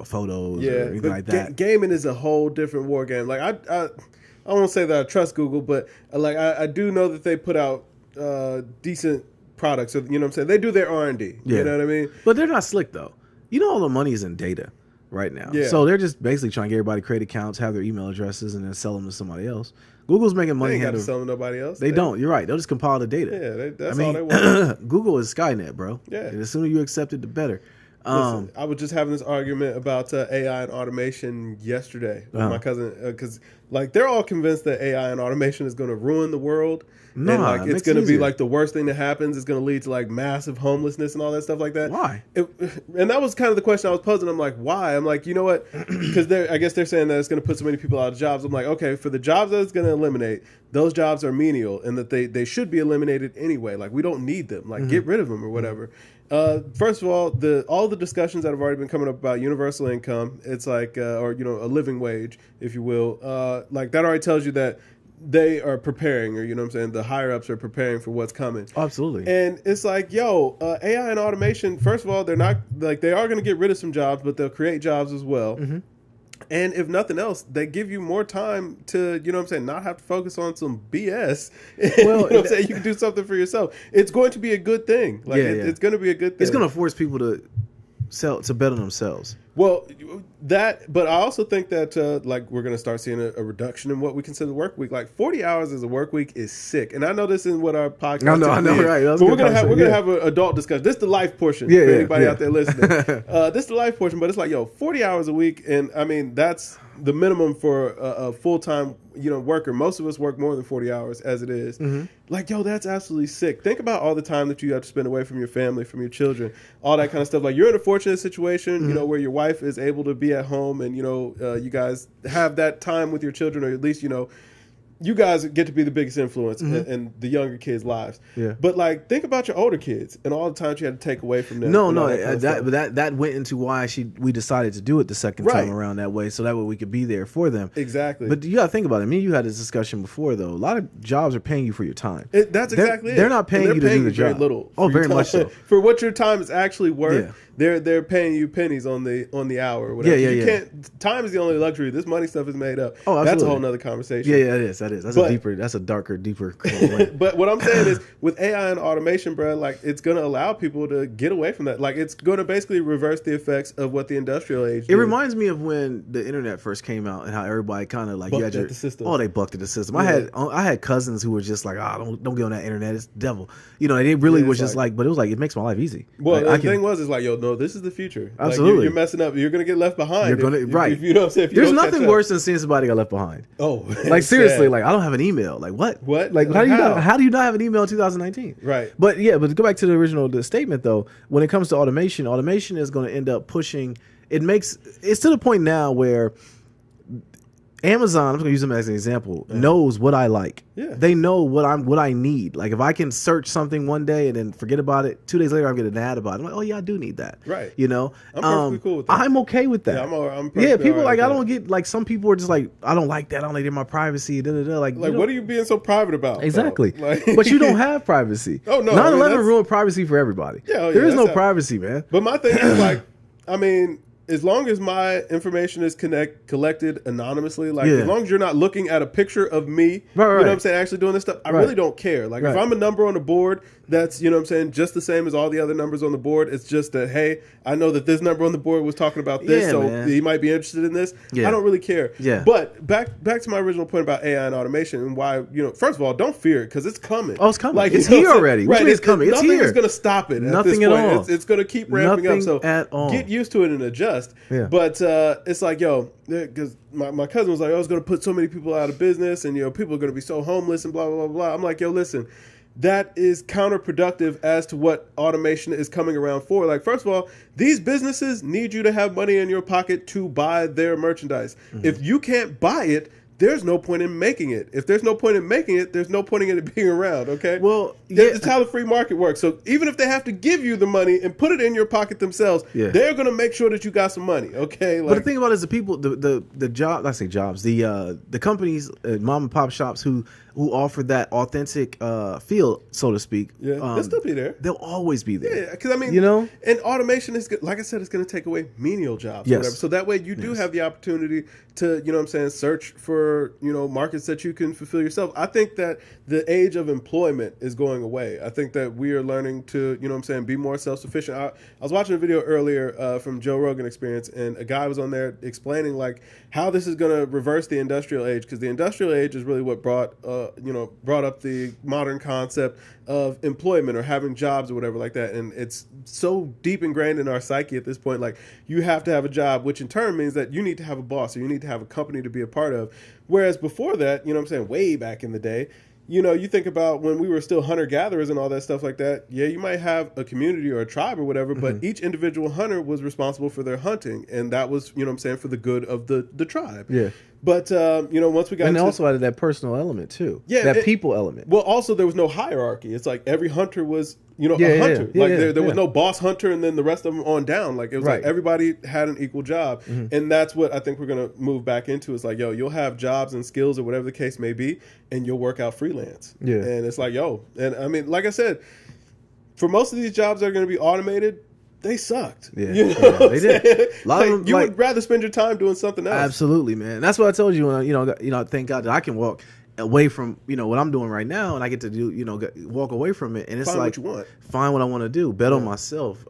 photos or anything like that. Gaming is a whole different war game. Like I won't say that I trust Google, but like I do know that they put out decent products. So, you know what I'm saying? They do their R&D. Yeah. You know what I mean? But they're not slick though. All the money is in data right now. Yeah. So they're just basically trying to get everybody to create accounts, have their email addresses, and then sell them to somebody else. Google's making money. They ain't got to sell them to nobody else. They don't. You're right. They'll just compile the data. Yeah, that's all they want. Google is Skynet, bro. Yeah. And the sooner you accept it, the better. Listen, I was just having this argument about AI and automation yesterday with my cousin, because like they're all convinced that AI and automation is going to ruin the world. No, and like it's going to be like the worst thing that happens. It's going to lead to like massive homelessness and all that stuff like that. Why? And that was kind of the question I was posing. I'm like, why? I'm like, you know what? Because I guess they're saying that it's going to put so many people out of jobs. I'm like, okay, for the jobs that it's going to eliminate, those jobs are menial and that they should be eliminated anyway. Like we don't need them. Like get rid of them or whatever. First of all the discussions that have already been coming up about universal income, it's like, or a living wage, if you will, like that already tells you that they are preparing, or what I'm saying, the higher ups are preparing for what's coming. Absolutely. And it's like, AI and automation, first of all, they're not like, they are going to get rid of some jobs, but they'll create jobs as well. And if nothing else, they give you more time to, not have to focus on some BS. Well, you can do something for yourself. It's going to be a good thing. Like it's going to be a good thing. It's going to force people to bet on themselves. Well, but I also think that like we're going to start seeing a reduction in what we consider work week. Like 40 hours as a work week is sick, and I know this isn't what our podcast. I know, right? But we're gonna have an adult discussion. This is the life portion for anybody out there listening. This is the life portion, but it's like 40 hours a week, and I mean that's the minimum for a full time worker. Most of us work more than 40 hours as it is. Like that's absolutely sick. Think about all the time that you have to spend away from your family, from your children, all that kind of stuff. Like you're in a fortunate situation, where your wife is able to be at home and you guys have that time with your children, or at least you guys get to be the biggest influence in the younger kids' lives. Yeah. But like, think about your older kids and all the time you had to take away from them. That went into why we decided to do it the second time around that way, so that way we could be there for them. Exactly. But you got to think about it. Me and you had this discussion before, though. A lot of jobs are paying you for your time. That's exactly it. They're not paying you to do the job. Very little. Oh, very much so. For what your time is actually worth. Yeah. They're paying you pennies on the hour or whatever. You can't. Time is the only luxury. This money stuff is made up. Oh, absolutely. That's a whole nother conversation. Yeah, it is. That's a darker, deeper. But what I'm saying is, with AI and automation, bro, like it's going to allow people to get away from that. Like it's going to basically reverse the effects of what the industrial age did. It reminds me of when the internet first came out and how everybody kind of like bucked at the system. Oh, they bucked at the system. Yeah. I had cousins who were just like, don't get on that internet. It's the devil. They really was just like, but it was like, it makes my life easy. Well, the thing was, like, no, this is the future. Absolutely. Like, you're messing up. You're going to get left behind. You're going to, right. If you know what I'm saying. There's nothing worse than seeing somebody got left behind. Oh, like seriously, like I don't have an email. Like what? What? Like how do you not have an email in 2019? Right. But to go back to the statement though, when it comes to automation is going to end up pushing. It's to the point now where Amazon, I'm going to use them as an example, knows what I like. Yeah. They know what I need. Like if I can search something one day and then forget about it, 2 days later I'm getting an ad about it. I'm like, oh yeah, I do need that. Right. I'm perfectly cool with that. I'm okay with that. Yeah, I'm people like I don't get like some people are just like I don't like that. I don't like my privacy. Like what are you being so private about? Exactly. But you don't have privacy. Oh no. 9/11 ruined privacy for everybody. Yeah. There is no privacy, man. But my thing is like, I mean, as long as my information is collected anonymously, like as long as you're not looking at a picture of me, you know what I'm saying, actually doing this stuff, I really don't care. Like if I'm a number on the board that's, you know what I'm saying, just the same as all the other numbers on the board, it's just that, hey, I know that this number on the board was talking about this, he might be interested in this. Yeah. I don't really care. Yeah. But back to my original point about AI and automation and why, first of all, don't fear it because it's coming. Oh, it's coming. Like it's here already. Right. It's coming. It's nothing here. is going to stop it. Nothing at all. It's going to keep ramping up. So at all. Get used to it and adjust. Yeah. But it's like, because my cousin was like, I was going to put so many people out of business and, people are going to be so homeless and blah, blah, blah, blah. I'm like, listen, that is counterproductive as to what automation is coming around for. Like, first of all, these businesses need you to have money in your pocket to buy their merchandise. Mm-hmm. If you can't buy it, there's no point in making it. If there's no point in making it, there's no point in it being around, okay? Well, it's how the free market works. So even if they have to give you the money and put it in your pocket themselves, they're going to make sure that you got some money, okay? But the thing about it is the people, the job, I say jobs, the companies, mom and pop shops who offer that authentic feel, so to speak. Yeah, they'll still be there. They'll always be there. Yeah, because I mean, and automation is good. Like I said, it's going to take away menial jobs. Yes. Or whatever. So that way you do have the opportunity to, search for, markets that you can fulfill yourself. I think that the age of employment is going away. I think that we are learning to, be more self-sufficient. I was watching a video earlier from Joe Rogan Experience, and a guy was on there explaining like how this is going to reverse the industrial age, because the industrial age is really what brought brought up the modern concept of employment or having jobs or whatever like that. And it's so deep ingrained in our psyche at this point. Like, you have to have a job, which in turn means that you need to have a boss or you need to have a company to be a part of. Whereas before that, you know what I'm saying, way back in the day, you think about when we were still hunter-gatherers and all that stuff like that. Yeah, you might have a community or a tribe or whatever, but each individual hunter was responsible for their hunting. And that was, for the good of the tribe. Yeah. But, once we got and also added that personal element, too. Yeah. That people element. Well, also, there was no hierarchy. It's like every hunter was, a hunter. There was no boss hunter and then the rest of them on down. Like, it was like everybody had an equal job. And that's what I think we're going to move back into. It's like, you'll have jobs and skills or whatever the case may be, and you'll work out freelance. Yeah. And it's like, and I mean, like I said, for most of these jobs that are going to be automated, they sucked. Yeah, they did. A lot of them, you would rather spend your time doing something else. Absolutely, man. That's what I told you. When thank God that I can walk away from what I'm doing right now, and I get to do walk away from it, and it's find what you want. Find what I want to do, bet on myself.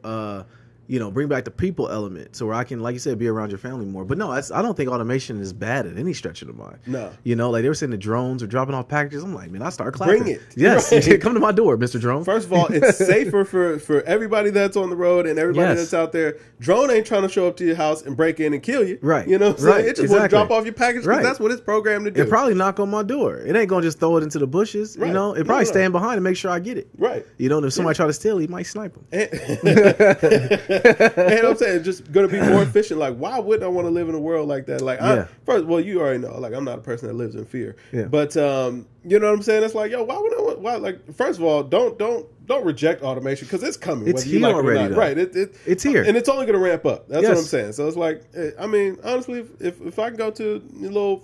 Bring back the people element, so where I can, like you said, be around your family more. But no, I don't think automation is bad at any stretch of the mind. No, like they were saying the drones are dropping off packages. I'm like, man, I start clapping. Bring it. Yes, come to my door, Mr. Drone. First of all, it's safer for everybody that's on the road and everybody that's out there. Drone ain't trying to show up to your house and break in and kill you. Right. You know what I'm saying? It just want to drop off your package because that's what it's programmed to do. It probably knock on my door. It ain't gonna just throw it into the bushes. Right. It probably stand behind and make sure I get it. Right. And if somebody try to steal, he might snipe him. And I'm saying, just going to be more efficient. Like, why wouldn't I want to live in a world like that? Like, first of all, you already know, like, I'm not a person that lives in fear. Yeah. But, you know what I'm saying? It's like, why would I want, like, first of all, don't reject automation because it's coming. It's here already. Right. It's here. And it's only going to ramp up. That's what I'm saying. So it's like, I mean, honestly, if I can go to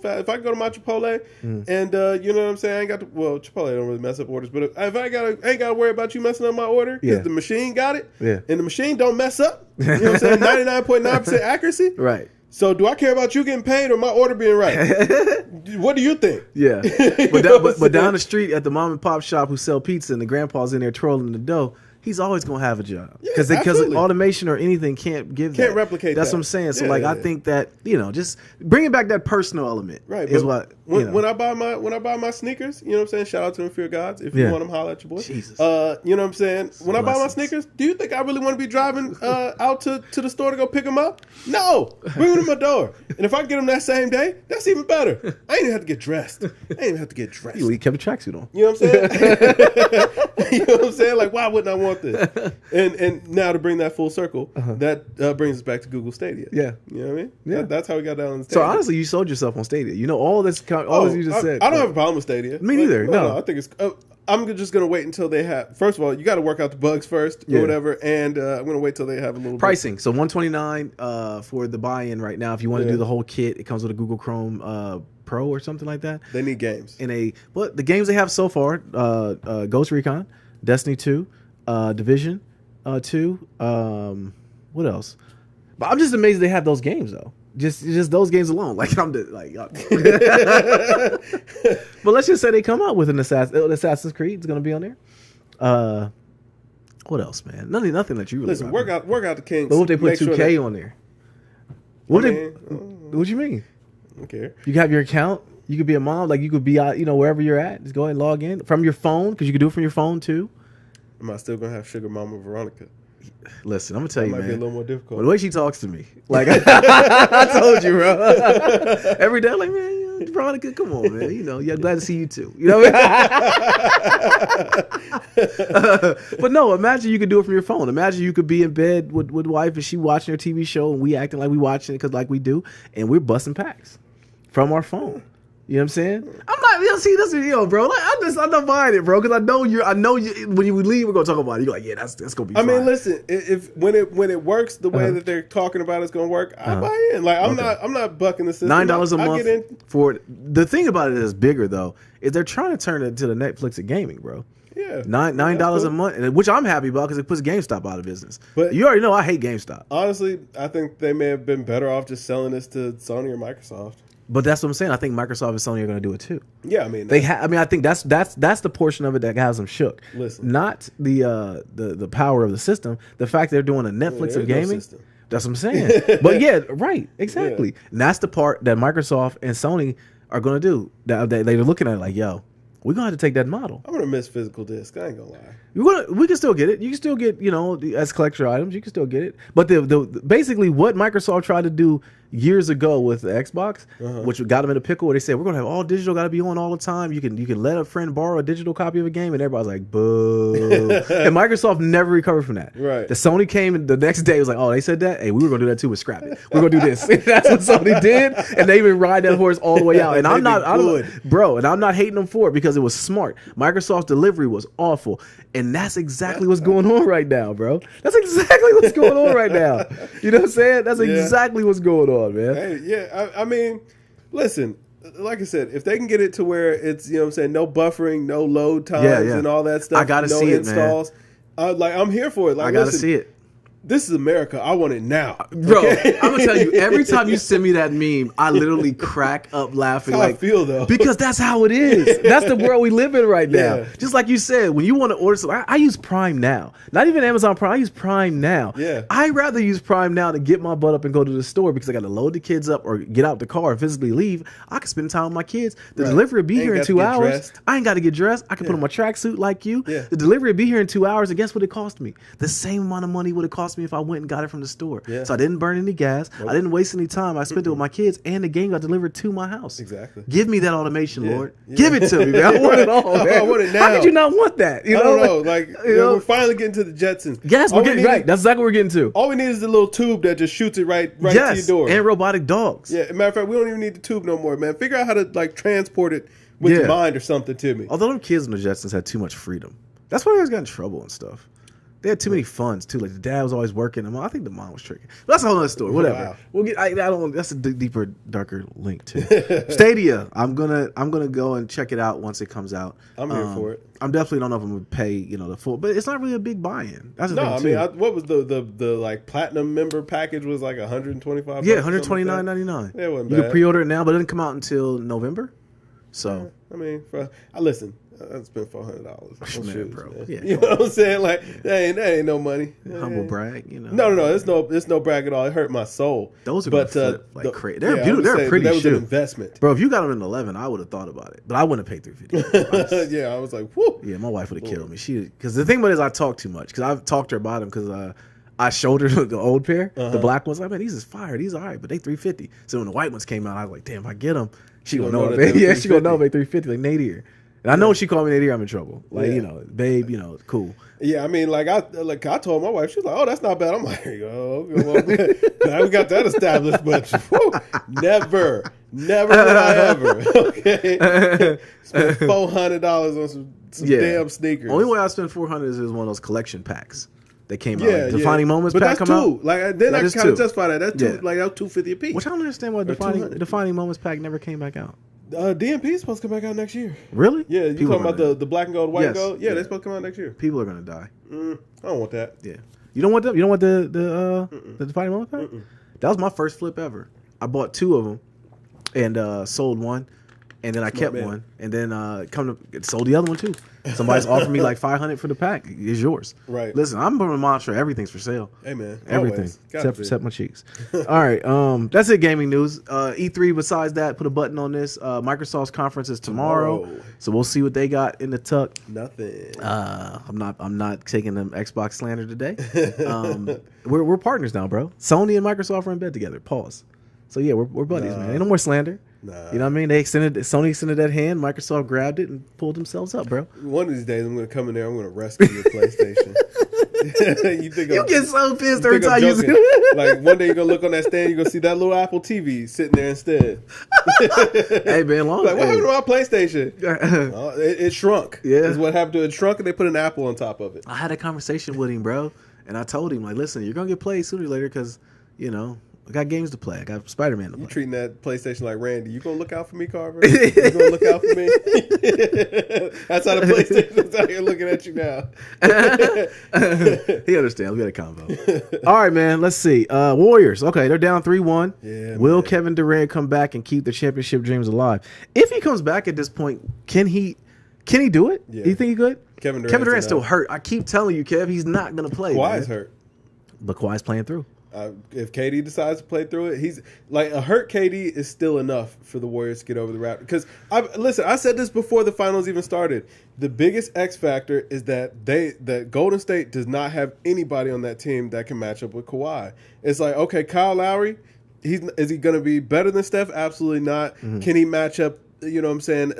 if I can go to my Chipotle and, you know what I'm saying? I ain't got Chipotle don't really mess up orders, but if I ain't got to worry about you messing up my order because the machine got it and the machine don't mess up. You know what I'm saying? 99.9% accuracy. Right. So do I care about you getting paid or my order being right? What do you think? Yeah. But down the street at the mom and pop shop who sell pizza and the grandpa's in there trolling the dough, he's always going to have a job. Because automation or anything can't replicate That's what I'm saying. So I think that, just bringing back that personal element is what, when I buy my sneakers, you know what I'm saying? Shout out to them Fear Gods. If you want them, holler at your boy. Jesus. You know what I'm saying? When I buy my sneakers, do you think I really want to be driving out to the store to go pick them up? No. Bring them to my door. And if I get them that same day, that's even better. I ain't even have to get dressed. You kept a tracksuit on. You know what I'm saying? You know what I'm saying? Like, why wouldn't I want this? And now to bring that full circle, that brings us back to Google Stadia. Yeah. You know what I mean? Yeah. That's how we got down on the Stadia. So honestly, you sold yourself on Stadia. All this you just said. I don't have a problem with Stadia. Me neither. No. I think it's... I'm just going to wait until they have... First of all, you got to work out the bugs first or whatever, and I'm going to wait till they have a little pricing. Bit. So $129 for the buy-in right now. If you want to do the whole kit, it comes with a Google Chrome Pro or something like that. They need games. But the games they have so far, Ghost Recon, Destiny 2, Division 2, what else? But I'm just amazed they have those games, though. Just those games alone. Like, but let's just say they come out with an Assassin's Creed. It's going to be on there. What else, man? Nothing that you really listen. Work out the kinks. But what if they put 2K on there? What you mean? I don't care. You can have your account. You could be a mom. Like, you could be out, wherever you're at. Just go ahead and log in from your phone because you can do it from your phone too. Am I still gonna have Sugar Mama Veronica? Listen, I'm gonna tell you, man. Might be a little more difficult. The way she talks to me, like I told you, bro. Every day, like, man, Veronica, come on, man. Yeah, glad to see you too. You know what I mean? But no, imagine you could do it from your phone. Imagine you could be in bed with wife and she watching her TV show and we acting like we watching it because like we do, and we're busting packs from our phone. You know what I'm saying? I'm not, see, this video, bro. Like, I'm not buying it, bro, because I know you. When you leave, we're gonna talk about it. You're like, yeah, that's gonna be. I mean, listen, when it works the way that they're talking about it's gonna work, I buy in. Like, I'm not bucking the system. $9 a month for it. The thing about it is bigger though, is they're trying to turn it into the Netflix of gaming, bro. Yeah, $9 a month, which I'm happy about because it puts GameStop out of business. But you already know I hate GameStop. Honestly, I think they may have been better off just selling this to Sony or Microsoft. But that's what I'm saying. I think Microsoft and Sony are going to do it too. Yeah, I mean, I think that's the portion of it that has them shook. Listen, not the power of the system. The fact they're doing a Netflix of gaming. No, that's what I'm saying. But yeah, right, exactly. Yeah. And that's the part that Microsoft and Sony are going to do. They're looking at it like, yo, We're gonna have to take that model. I'm gonna miss physical disc. I ain't gonna lie. We can still get it. You can still get, as collector items. You can still get it. But the basically what Microsoft tried to do years ago with the Xbox, which got them in a pickle, where they said we're gonna have all digital, got to be on all the time. You can let a friend borrow a digital copy of a game, and everybody's like, boo. And Microsoft never recovered from that. Right. The Sony came and the next day was like, oh, they said that. Hey, we were gonna do that too. But scrap it. We're gonna do this. That's what Sony did, and they even ride that horse all the way out. And I'm not hating them for it because it was smart. Microsoft's delivery was awful, and that's exactly what's going on right now, bro. That's exactly what's going on right now. You know what I'm saying? That's exactly what's going on, man. Hey, yeah, I mean, listen, like I said, if they can get it to where it's, no buffering, no load times and all that stuff, I gotta see installs, it, man. I'm here for it. Like, I gotta see it. This is America. I want it now. Bro, okay? I'm going to tell you, every time you send me that meme, I literally crack up laughing. That's how I feel, though. Because that's how it is. That's the world we live in right now. Yeah. Just like you said, when you want to order something, I use Prime Now. Not even Amazon Prime. I use Prime Now. Yeah. I'd rather use Prime Now than get my butt up and go to the store because I got to load the kids up or get out the car and physically leave. I can spend time with my kids. The delivery will be here in 2 hours. Dressed. I ain't got to get dressed. I can put on my tracksuit like you. Yeah. The delivery will be here in 2 hours. And guess what it cost me? The same amount of money would it cost me if I went and got it from the store. Yeah. So I didn't burn any gas. Nope. I didn't waste any time. I spent it with my kids, and the game got delivered to my house. Exactly. Give me that automation, Lord. Yeah. Give it to me, man. I want it all, man. I want it now. How could you not want that? I don't know. Like, we're finally getting to the Jetsons. Yes, we're getting right. That's exactly what we're getting to. All we need is the little tube that just shoots it right to your door. And robotic dogs. Yeah. Matter of fact, we don't even need the tube no more, man. Figure out how to transport it with your mind or something to me. Although them kids in the Jetsons had too much freedom. That's why they always got in trouble and stuff. They had too many funds too. Like the dad was always working. I think the mom was tricking. But that's a whole other story. Whatever. Wow. We'll get. I don't. That's a deeper, darker link too. Stadia. I'm gonna go and check it out once it comes out. I'm here for it. I'm definitely don't know if I'm gonna pay the full, but it's not really a big buy-in. That's the thing too. What was the platinum member package was like $125? Yeah, $129.99. Yeah, it wasn't bad. You can pre-order it now, but it doesn't come out until November. So listen. I spent $400. Man, bro. Yeah, you know what I'm saying? Like that ain't no money. Humble brag, No. It's no brag at all. It hurt my soul. Those are flip like crazy. They're beautiful. They're pretty. That was an investment, bro. If you got them in 11, I would have thought about it, but I wouldn't have paid $350. Yeah, I was like, whoo. Yeah, my wife would have killed me. Because the thing about it is I talk too much. Because I've talked to her about them because I showed her the old pair, the black ones. Like, man, these is fire. These are all right, but they $350. So when the white ones came out, I was like, damn, if I get them, she gonna know. Yeah, she gonna know they $350. Like nadir. And I know when she called me nadir, I'm in trouble. Like babe, cool. Yeah, I mean, I told my wife, she was like, "Oh, that's not bad." I'm like, "Oh, well, now we got that established." But never would I ever. Okay, spent $400 on some damn sneakers. Only way I spent $400 is one of those collection packs. They came out. Defining Moments but pack that's come two. out. Like then I kind of justify that. That's two. Like that was $250 a piece. Which I don't understand why Defining Moments pack never came back out. DMP is supposed to come back out next year. Really? Yeah, you talking about the black and gold, white and gold? Yeah, they're supposed to come out next year. People are gonna die. I don't want that. Yeah, you don't want them. You don't want the Defining Moments pack. That was my first flip ever. I bought 2 of them and sold one, and then I kept one, and then sold the other one too. Somebody's offered me like $500 for the pack. It's yours. Right. Listen, I'm gonna monitor everything's for sale. Hey man, everything except my cheeks. All right, that's it. Gaming news. E3. Besides that, put a button on this. Microsoft's conference is tomorrow, so we'll see what they got in the tuck. Nothing. I'm not taking them Xbox slander today. We're partners now, bro. Sony and Microsoft are in bed together. Pause. So yeah, we're buddies, man. Ain't no more slander. Nah. You know what I mean? Sony extended that hand, Microsoft grabbed it and pulled themselves up, bro. One of these days I'm gonna come in there, I'm gonna rescue your PlayStation. you get so pissed every time you see it. Like one day you're gonna look on that stand, you're gonna see that little Apple TV sitting there instead. Hey man, what happened to my PlayStation? It shrunk. Yeah. Is what happened to it. It shrunk and they put an Apple on top of it. I had a conversation with him, bro, and I told him, like, listen, you're gonna get played sooner or later because, I got games to play. I got Spider-Man to play. You treating that PlayStation like Randy. You gonna look out for me, Carver? You gonna look out for me? That's how the PlayStation's out here looking at you now. He understands. We got a combo. All right, man. Let's see. Warriors. Okay, they're down 3-1. Yeah, Will Kevin Durant come back and keep the championship dreams alive? If he comes back at this point, can he do it? Yeah. Do you think he could? Kevin Durant's still hurt. I keep telling you, Kev, he's not gonna play. Kawhi's hurt. But Kawhi's playing through. If KD decides to play through it, he's like a hurt KD is still enough for the Warriors to get over the Raptors. Because I said this before the finals even started. The biggest X factor is that Golden State does not have anybody on that team that can match up with Kawhi. It's like, okay, Kyle Lowry, is he going to be better than Steph? Absolutely not. Mm-hmm. Can he match up? You know what I'm saying?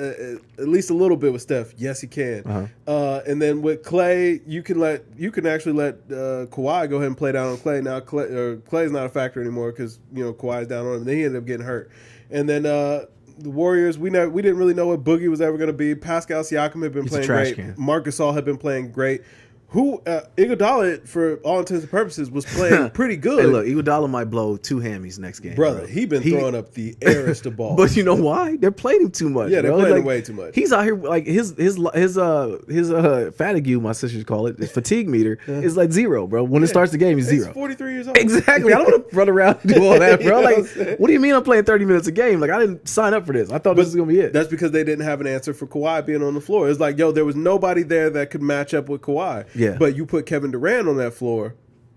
At least a little bit with Steph. Yes, he can. Uh-huh. And then with Clay, you can actually let Kawhi go ahead and play down on Clay. Now Clay's not a factor anymore because Kawhi's down on him. And then he ended up getting hurt. And then the Warriors, we didn't really know what Boogie was ever going to be. Pascal Siakam had been playing great. Marc Gasol had been playing great. Iguodala, for all intents and purposes, was playing pretty good. Hey, look, Iguodala might blow 2 hammies next game. Brother, he been throwing up the airest of balls. But you know why? They're playing him too much. Yeah, they're playing him way too much. He's out here like his fatigue, my sisters call it, his fatigue meter is like 0, bro. When it starts the game, he's 0. He's 43 years old. Exactly. I don't want to run around and do all that, bro. Like, what do you mean I'm playing 30 minutes a game? Like, I didn't sign up for this. I thought this was gonna be it. That's because they didn't have an answer for Kawhi being on the floor. It's like, there was nobody there that could match up with Kawhi. Yeah. But you put Kevin Durant on that floor,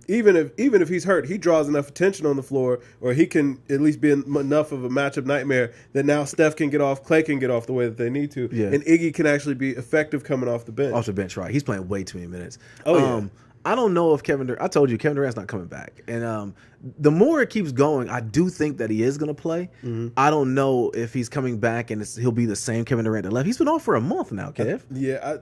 even if he's hurt, he draws enough attention on the floor, or he can at least be enough of a matchup nightmare that now Steph can get off, Clay can get off the way that they need to, and Iggy can actually be effective coming off the bench. Off the bench, right? He's playing way too many minutes. Yeah. I don't know if I told you Kevin Durant's not coming back, and the more it keeps going, I do think that he is going to play. Mm-hmm. I don't know if he's coming back and he'll be the same Kevin Durant that left. He's been off for a month now, Kev.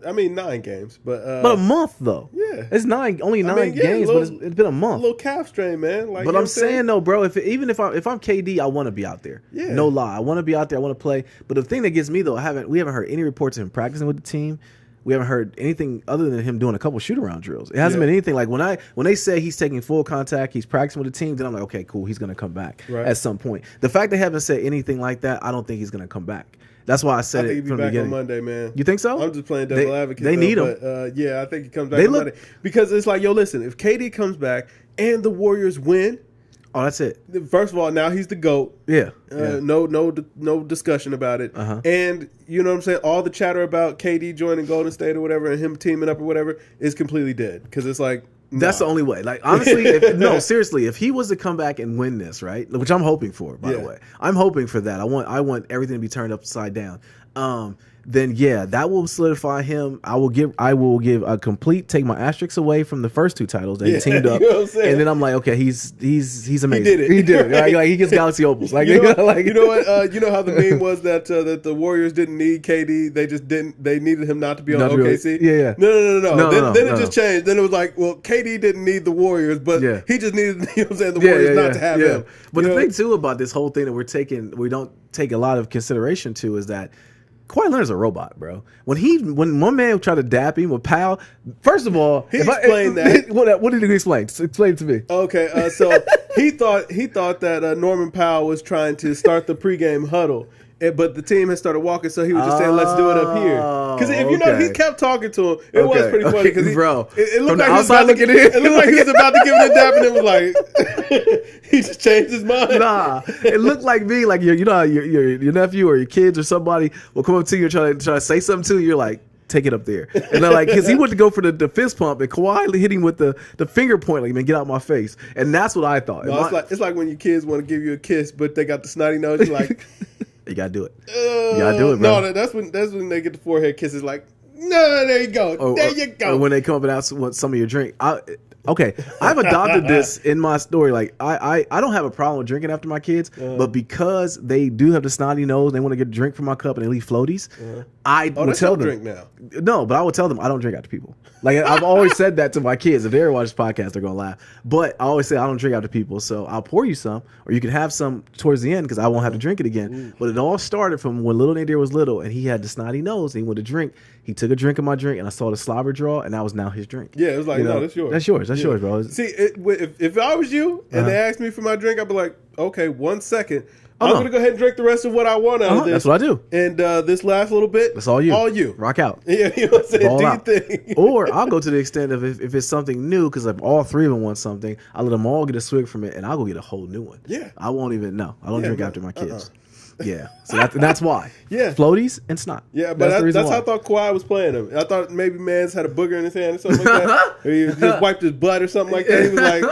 I mean 9 games, but a month though. Yeah, it's only 9 games, but it's been a month. A little calf strain, man. Like, but I'm saying though, bro, if I'm KD, I want to be out there. Yeah, no lie, I want to be out there. I want to play. But the thing that gets me though, we haven't heard any reports of him practicing with the team. We haven't heard anything other than him doing a couple shoot-around drills. It hasn't been anything like when they say he's taking full contact, he's practicing with the team, then I'm like, okay, cool, he's going to come back at some point. The fact they haven't said anything like that, I don't think he's going to come back. That's why I said it from the beginning. I think he'll be back on Monday, man. You think so? I'm just playing devil advocate. They need him. But, I think he comes back on Monday. Because it's like, listen, if KD comes back and the Warriors win, oh, that's it. First of all, now he's the GOAT. Yeah. No discussion about it. Uh-huh. And you know what I'm saying? All the chatter about KD joining Golden State or whatever and him teaming up or whatever is completely dead. Because it's like, that's the only way. Like, honestly, seriously, if he was to come back and win this, right? Which I'm hoping for, by the way. I'm hoping for that. I want everything to be turned upside down. Then that will solidify him. I will give a complete, take my asterisks away from the first 2 titles that he teamed up, you know and then I'm like, okay, he's amazing. He did it. Right? Like, he gets Galaxy Opals. Like, you know what? You know how the meme was that the Warriors didn't need KD, they needed him not to be on OKC. Yeah. No. Then it just changed. Then it was like, well, KD didn't need the Warriors, but he just needed the Warriors not to have him. But the thing too about this whole thing that we don't take a lot of consideration to is that Kawhi Leonard's a robot, bro. When one man tried to dap him with Powell, first of all, he explained that. What did he explain? Explain it to me. Okay, so he thought that Norman Powell was trying to start the pregame huddle. But the team had started walking, so he was just saying, "Let's do it up here." Because if he kept talking to him, it was pretty funny. Because bro, it looked like he was about to give him a dap, and it was like he just changed his mind. Nah, it looked like me, like your nephew or your kids or somebody will come up to you and try to say something to you. You're like, take it up there. And they're like, because he went to go for the fist pump, and Kawhi hit him with the finger point, like, man, get out my face. And that's what I thought. No, it's like when your kids want to give you a kiss, but they got the snotty nose. You're like. You gotta do it. You gotta do it, bro. No, that's when they get the forehead kisses. Like, no, there you go. There you go. Or when they come up and ask what some of your drink. I've adopted this in my story. Like, I don't have a problem with drinking after my kids, but because they do have the snotty nose, they want to get a drink from my cup and they leave floaties. I would tell them. Drink now. No, but I would tell them I don't drink after people. Like, I've always said that to my kids. If they ever watch this podcast, they're gonna laugh. But I always say I don't drink after people, so I'll pour you some, or you can have some towards the end because I won't have to drink it again. But it all started from when little Nadir was little, and he had the snotty nose, and he wanted to drink. He took a drink of my drink, and I saw the slobber draw, and that was now his drink. Yeah, it was like, no, that's yours. That's yours. That's yours, bro. See, if I was you and they asked me for my drink, I'd be like, okay, 1 second. I'm going to go ahead and drink the rest of what I want out of this. That's what I do. And this last little bit, that's all you. All you. Rock out. Yeah, you know what I'm saying? Ball do out. your thing. Or I'll go to the extent of if it's something new, because if all 3 of them want something, I'll let them all get a swig from it, and I'll go get a whole new one. Yeah. I won't even know. I don't drink after my kids. Yeah, so that's why. Yeah, floaties and snot. Yeah, but that's how I thought Kawhi was playing him. I thought maybe Mans had a booger in his hand or something like that, or he just wiped his butt or something like that. He was like,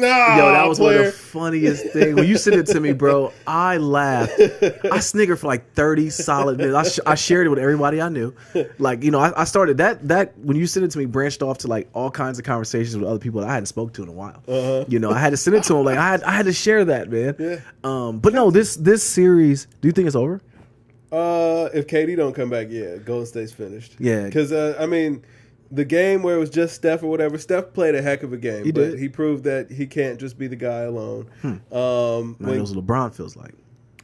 Nah, yo, that was player. one of the funniest things. When you sent it to me, bro, I laughed. I sniggered for like 30 solid minutes. I shared it with everybody I knew. Like, you know, I started that when you sent it to me, branched off to like all kinds of conversations with other people that I hadn't spoke to in a while. You know, I had to send it to them. Like I had to share that, man. Yeah. But no, this series, do you think it's over? If KD don't come back, yeah, Golden State's finished. Yeah. Because, I mean, the game where it was just Steph or whatever, Steph played a heck of a game. He did. He proved that he can't just be the guy alone. Man, knows what LeBron feels like.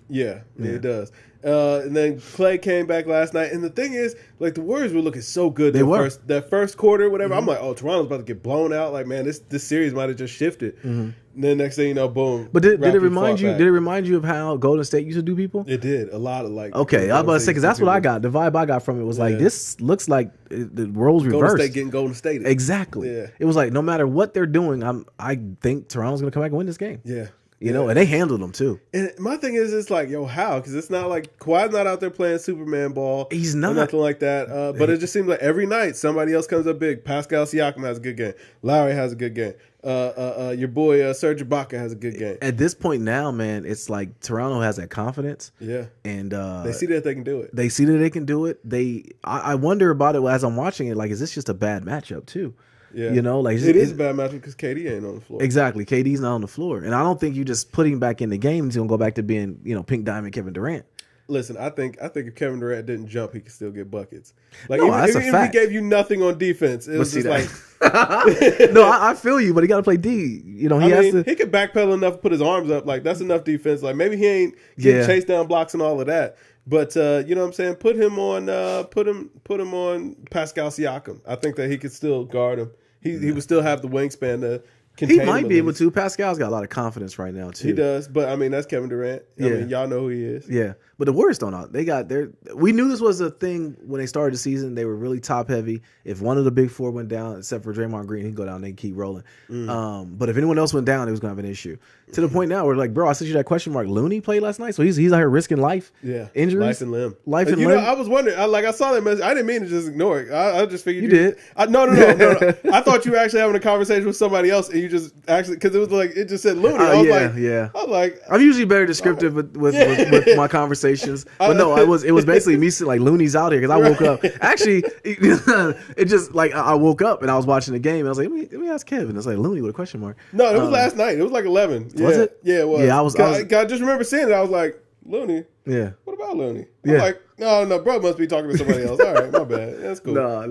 Yeah, it does. And then Clay came back last night. And the thing is, like, the Warriors were looking so good that first quarter, whatever. I'm like, oh, Toronto's about to get blown out. Like, man, this series might have just shifted. And then next thing you know, boom. But did it remind you? Did it remind you of how Golden State used to do people? It did. A lot of like. Okay, I was about to say because that's what I got. The vibe I got from it was like this looks like the roles reversed. Golden State getting Golden State. Exactly. Yeah. It was like no matter what they're doing, I think Toronto's going to come back and win this game. Yeah. You know, and they handled them too. And my thing is, it's like, yo, how? Because it's not like Kawhi's not out there playing Superman ball. He's not. Or nothing like that. But it just seems like every night somebody else comes up big. Pascal Siakam has a good game. Lowry has a good game. Your boy Serge Ibaka has a good game. At this point now, man, it's like Toronto has that confidence. Yeah. And they see that they can do it. They see that they can do it. I wonder about it as I'm watching it. Like, is this just a bad matchup too? Yeah. You know, like it is a bad matchup because KD ain't on the floor. Exactly. KD's not on the floor. And I don't think you just put him back in the game, he's gonna go back to being, you know, Pink Diamond Kevin Durant. Listen, I think if Kevin Durant didn't jump, he could still get buckets. Like no, even if he gave you nothing on defense, it was just like no, I feel you, but he got to play D. You know, he could backpedal enough to put his arms up. Like that's enough defense. Like maybe he ain't getting chase down blocks and all of that. But you know what I'm saying? Put him on Pascal Siakam. I think that he could still guard him. He would still have the wingspan to contain him. He might be able to. Pascal's got a lot of confidence right now too. He does, but I mean that's Kevin Durant. I mean y'all know who he is. Yeah, but the Warriors don't know. They got their. We knew this was a thing when they started the season. They were really top heavy. If one of the big four went down, except for Draymond Green, he'd go down. They keep rolling. But if anyone else went down, it was gonna have an issue. To the point now where like, bro, I sent you that question mark. Looney played last night, so he's out here risking life. Yeah, injuries, life and limb. You know, I was wondering. I saw that message. I didn't mean to just ignore it. I just figured you did. No. I thought you were actually having a conversation with somebody else, and you just actually because it was like it just said Looney. I was like, I'm usually very descriptive with my conversations, but no, it was basically me saying like Looney's out here because I woke up. Actually, it just like I woke up and I was watching the game and I was like, let me ask Kevin. It's like Looney with a question mark. No, it was last night. It was like 11. Was it? Yeah, it was. Yeah, I just remember seeing it. I was like, Looney. Yeah. What about Looney? I'm like, no, bro must be talking to somebody else. All right, my bad. That's cool. No.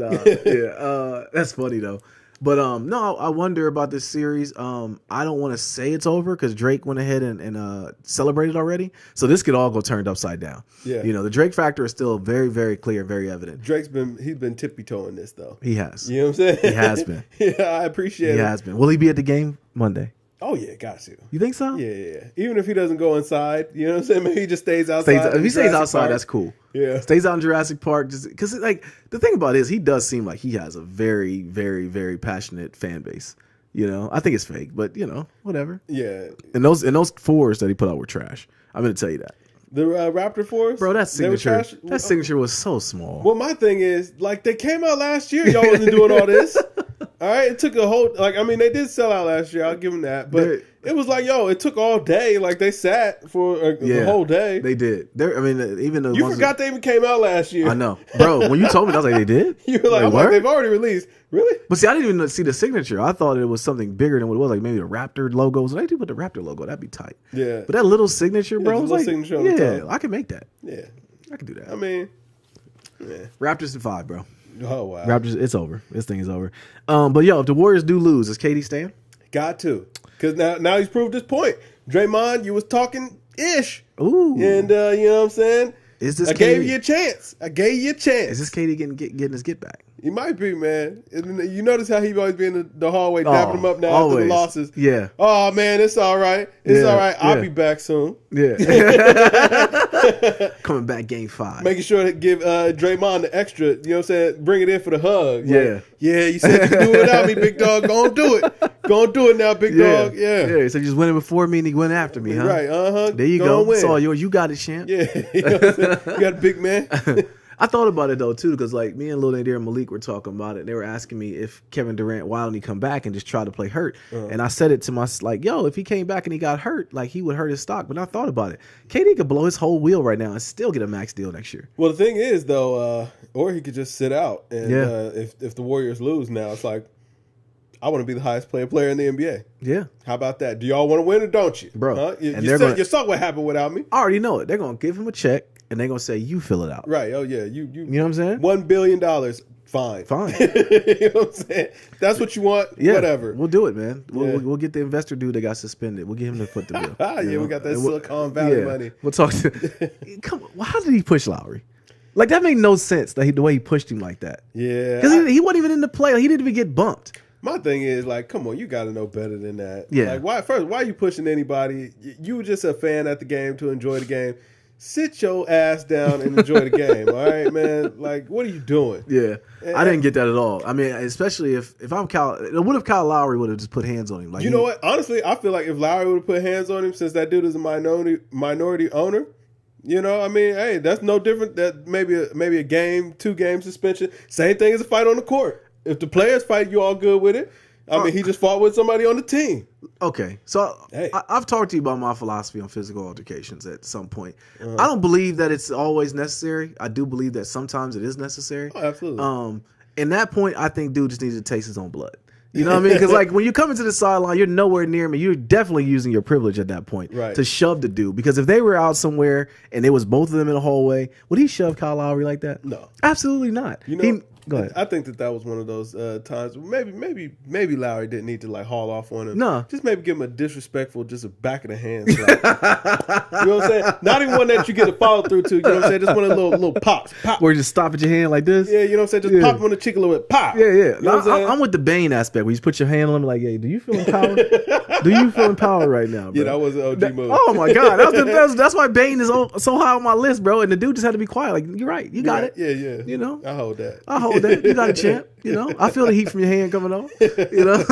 Yeah. That's funny though. But no, I wonder about this series. I don't want to say it's over because Drake went ahead and celebrated already. So this could all go turned upside down. Yeah. You know, the Drake factor is still very, very clear, very evident. He's been tippy-toeing this though. He has. You know what I'm saying? He has been. Yeah, I appreciate it. He has been. Will he be at the game Monday? Oh yeah, got to. You think so? Yeah. Even if he doesn't go inside, you know what I'm saying? Maybe he just stays outside. If he stays outside, that's cool. Yeah. Stays out in Jurassic Park, just because like the thing about it is he does seem like he has a very, very, very passionate fan base. You know, I think it's fake, but you know, whatever. Yeah. And those fours that he put out were trash. I'm gonna tell you that. The Raptor fours, bro, that signature was so small. Well, my thing is, like, they came out last year. Y'all wasn't doing all this. All right, it took a whole they did sell out last year. I'll give them that, but it was like, it took all day. Like they sat for the whole day. They did. Even though you forgot they even came out last year. I know, bro. When you told me, I was like, they did. You were like, they've already released. Really? But see, I didn't even see the signature. I thought it was something bigger than what it was. Like maybe the Raptor logo. So they do put the Raptor logo. That'd be tight. Yeah. But that little signature, bro. Was like, signature on the top. I can make that. Yeah, I can do that. I mean, Raptors in 5, bro. Oh wow. Raptors, it's over. This thing is over. But if the Warriors do lose, is KD staying? Got to, because now he's proved his point. Draymond, you was talking ish. Ooh. And you know what I'm saying? I gave you a chance. Is this KD getting his get back? He might be, man. You notice how he always be in the hallway dapping him up now after the losses. Yeah. Oh, man, it's all right. It's all right. I'll be back soon. Yeah. Coming back game 5. Making sure to give Draymond the extra, you know what I'm saying? Bring it in for the hug. Yeah. Like, yeah, you said you could do it without me, big dog. Go on, do it. Go on, do it now, big dog. Yeah. Yeah, so you just winning before me and he went after me, huh? Right, There you go. It's all yours. You got it, champ. Yeah. You know what I'm saying? You got a big man. I thought about it though too, because like me and Lil Nadir and Malik were talking about it. They were asking me if Kevin Durant, why don't he come back and just try to play hurt? And I said it to myself, like, yo, if he came back and he got hurt, like he would hurt his stock. But I thought about it. KD could blow his whole wheel right now and still get a max deal next year. Well, the thing is though, or he could just sit out. And if the Warriors lose now, it's like, I want to be the highest player in the NBA. Yeah. How about that? Do y'all want to win or don't you? Bro. Huh? You saw what happened without me. I already know it. They're going to give him a check, and they're going to say, you fill it out. Right. Oh, yeah. You know what I'm saying? $1 billion. Fine. You know what I'm saying? That's what you want. Yeah, whatever. We'll do it, man. We'll get the investor dude that got suspended. We'll get him to foot the bill. We got that Silicon Valley money. We'll talk to Come on. How did he push Lowry? Like, that made no sense, the way he pushed him like that. Yeah. Because he wasn't even in the play. Like, he didn't even get bumped. My thing is, like, come on, you got to know better than that. Yeah. Like, why are you pushing anybody? You were just a fan at the game to enjoy the game. Sit your ass down and enjoy the game, all right, man? Like, what are you doing? Yeah. I didn't get that at all. I mean, especially if I'm what if Kyle Lowry would have just put hands on him? Like, you know what? Honestly, I feel like if Lowry would have put hands on him, since that dude is a minority owner, you know, I mean, hey, that's no different. That maybe a game, 2-game suspension. Same thing as a fight on the court. If the players fight, you all good with it. I mean, he just fought with somebody on the team. Okay, so I've talked to you about my philosophy on physical altercations at some point. I don't believe that it's always necessary. I do believe that sometimes it is necessary. Oh, absolutely. In that point, I think dude just needs to taste his own blood. You know what I mean? Because like when you come into the sideline, you're nowhere near me. You're definitely using your privilege at that point to shove the dude. Because if they were out somewhere and it was both of them in the hallway, would he shove Kyle Lowry like that? No, absolutely not. You know, go ahead. I think that was one of those times. Maybe Lowry didn't need to like haul off on him. No, just maybe give him a disrespectful, just a back of the hand slap. You know what I'm saying? Not even one that you get a follow through to. You know what I'm saying? Just one of the little pops, pop. Where you just stop at your hand like this. Yeah, you know what I'm saying? Just pop him on the cheek a little bit, pop. Yeah. You know I'm with the Bane aspect where you just put your hand on him like, hey, do you feel empowered? Do you feel empowered right now, bro? Yeah, that was an OG move. Oh my god, that's why Bane is so high on my list, bro. And the dude just had to be quiet. Like, you're right, you got it. Yeah. You know, I hold that. You got a champ. You know, I feel the heat from your hand coming on. You know,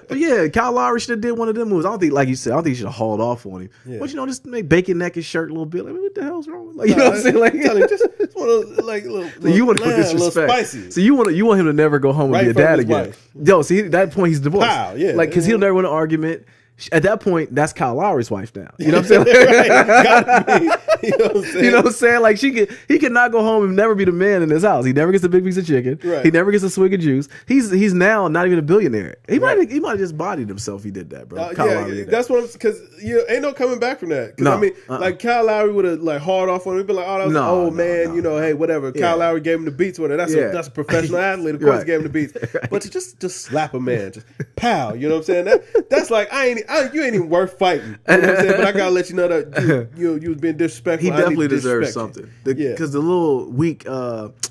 but yeah, Kyle Lowry should have did one of them moves. I don't think, like you said, he should have hauled off on him. Yeah. But you know, just make bacon neck his shirt a little bit. Like, what the hell's wrong? Like, you know what I'm saying? Like, just want to like little. So you want to put disrespect. Spicy. So you want him to never go home and be a dad again. Yo, see, at that point he's divorced. Wow, yeah, like because he'll never win an argument. At that point, that's Kyle Lowry's wife now. You know what I'm saying? You know what I'm saying? Like he could not go home and never be the man in his house. He never gets a big piece of chicken. Right. He never gets a swig of juice. He's now not even a billionaire. He might have just bodied himself. He did that, bro. Kyle Lowry did that's what because ain't no coming back from that. No, I mean, like Kyle Lowry would have like hauled off on him. He'd be like, oh, that was an old man. You know, hey, whatever. Yeah. Kyle Lowry gave him the beats. Whatever. That's a professional athlete. Of course, he gave him the beats. But to just slap a man, just pow. You know what I'm saying? That's like you ain't even worth fighting. You know what I'm saying? But I gotta let you know that you was being disrespectful. He definitely deserves something. Because the little week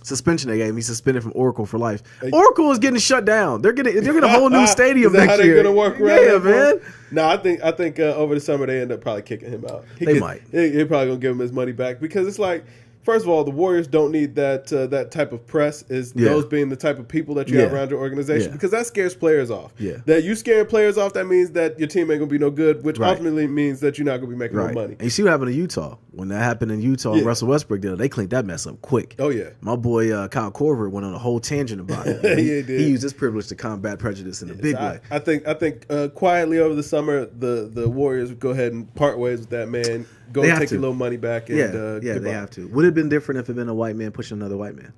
suspension they gave him, he's suspended from Oracle for life. Oracle is getting shut down. They're getting a whole new stadium next year. How they're gonna work around yeah, man. No, I think over the summer they end up probably kicking him out. They might. They're probably gonna give him his money back because it's like. First of all, the Warriors don't need that type of press. Those being the type of people that you have around your organization because that scares players off. Yeah. That you scaring players off, that means that your team ain't gonna be no good, which ultimately means that you're not gonna be making no money. And you see what happened in Utah when that happened in Utah. Russell Westbrook did it. They cleaned that mess up quick. Oh yeah. My boy Kyle Korver went on a whole tangent about it. He used his privilege to combat prejudice in a big way. I think quietly over the summer the Warriors would go ahead and part ways with that man. Go and take your little money back. And, they have to. Would it have been different if it had been a white man pushing another white man?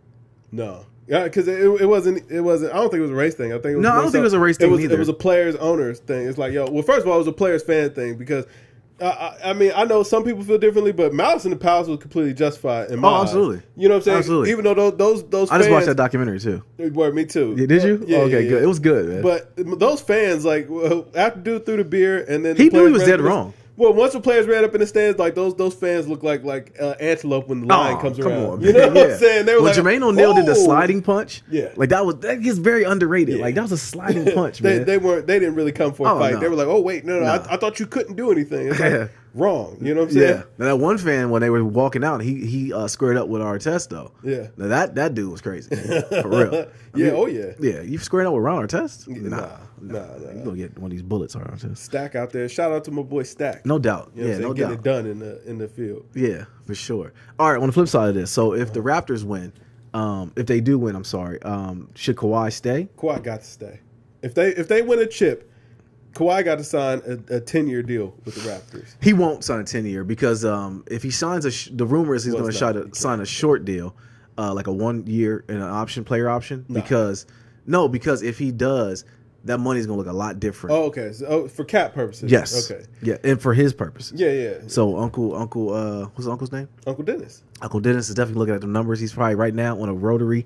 No. Yeah, because it wasn't. I don't think it was a race thing. I think it was I don't think it was a race thing either. It was a players owners thing. It's like, well, first of all, it was a players fan thing because. I mean, I know some people feel differently, but Malice in the Palace was completely justified in my eyes. Absolutely. You know what I'm saying? Absolutely. Even though those fans, I just watched that documentary too. Well, me too. Yeah, did you? Yeah, good. It was good, man. But those fans, like, after dude threw the beer and then he knew he was dead wrong. Well, once the players ran up in the stands, like those fans look like antelope when the line comes around. On, you know what I'm saying? They were when Jermaine O'Neal did the sliding punch, like that gets very underrated. Yeah. Like that was a sliding punch, man. They didn't really come for a fight. No. They were like, oh wait, no. I thought you couldn't do anything. It's like, wrong. You know what I'm saying? Yeah. Now, that one fan, when they were walking out, he squared up with Artest, though. Yeah. Now, that dude was crazy. For real. Yeah, you squared up with Ron Artest? Nah. You gonna get one of these bullets, Artest. Stack out there. Shout out to my boy Stack. No doubt. You know no Getting doubt. it done in the field. Yeah, for sure. All right, on the flip side of this, so if the Raptors win, if they do win, I'm sorry, should Kawhi stay? Kawhi got to stay. If they win a chip, Kawhi got to sign a 10-year deal with the Raptors. He won't sign a 10-year because if he signs the rumor is he's going to try to sign a short deal, like a 1 year and an player option. Nah. Because if he does, that money's going to look a lot different. Oh, okay. So, for cap purposes. Yes. Okay. Yeah, and for his purposes. Yeah. So Uncle, what's the uncle's name? Uncle Dennis. Uncle Dennis is definitely looking at the numbers. He's probably right now on a rotary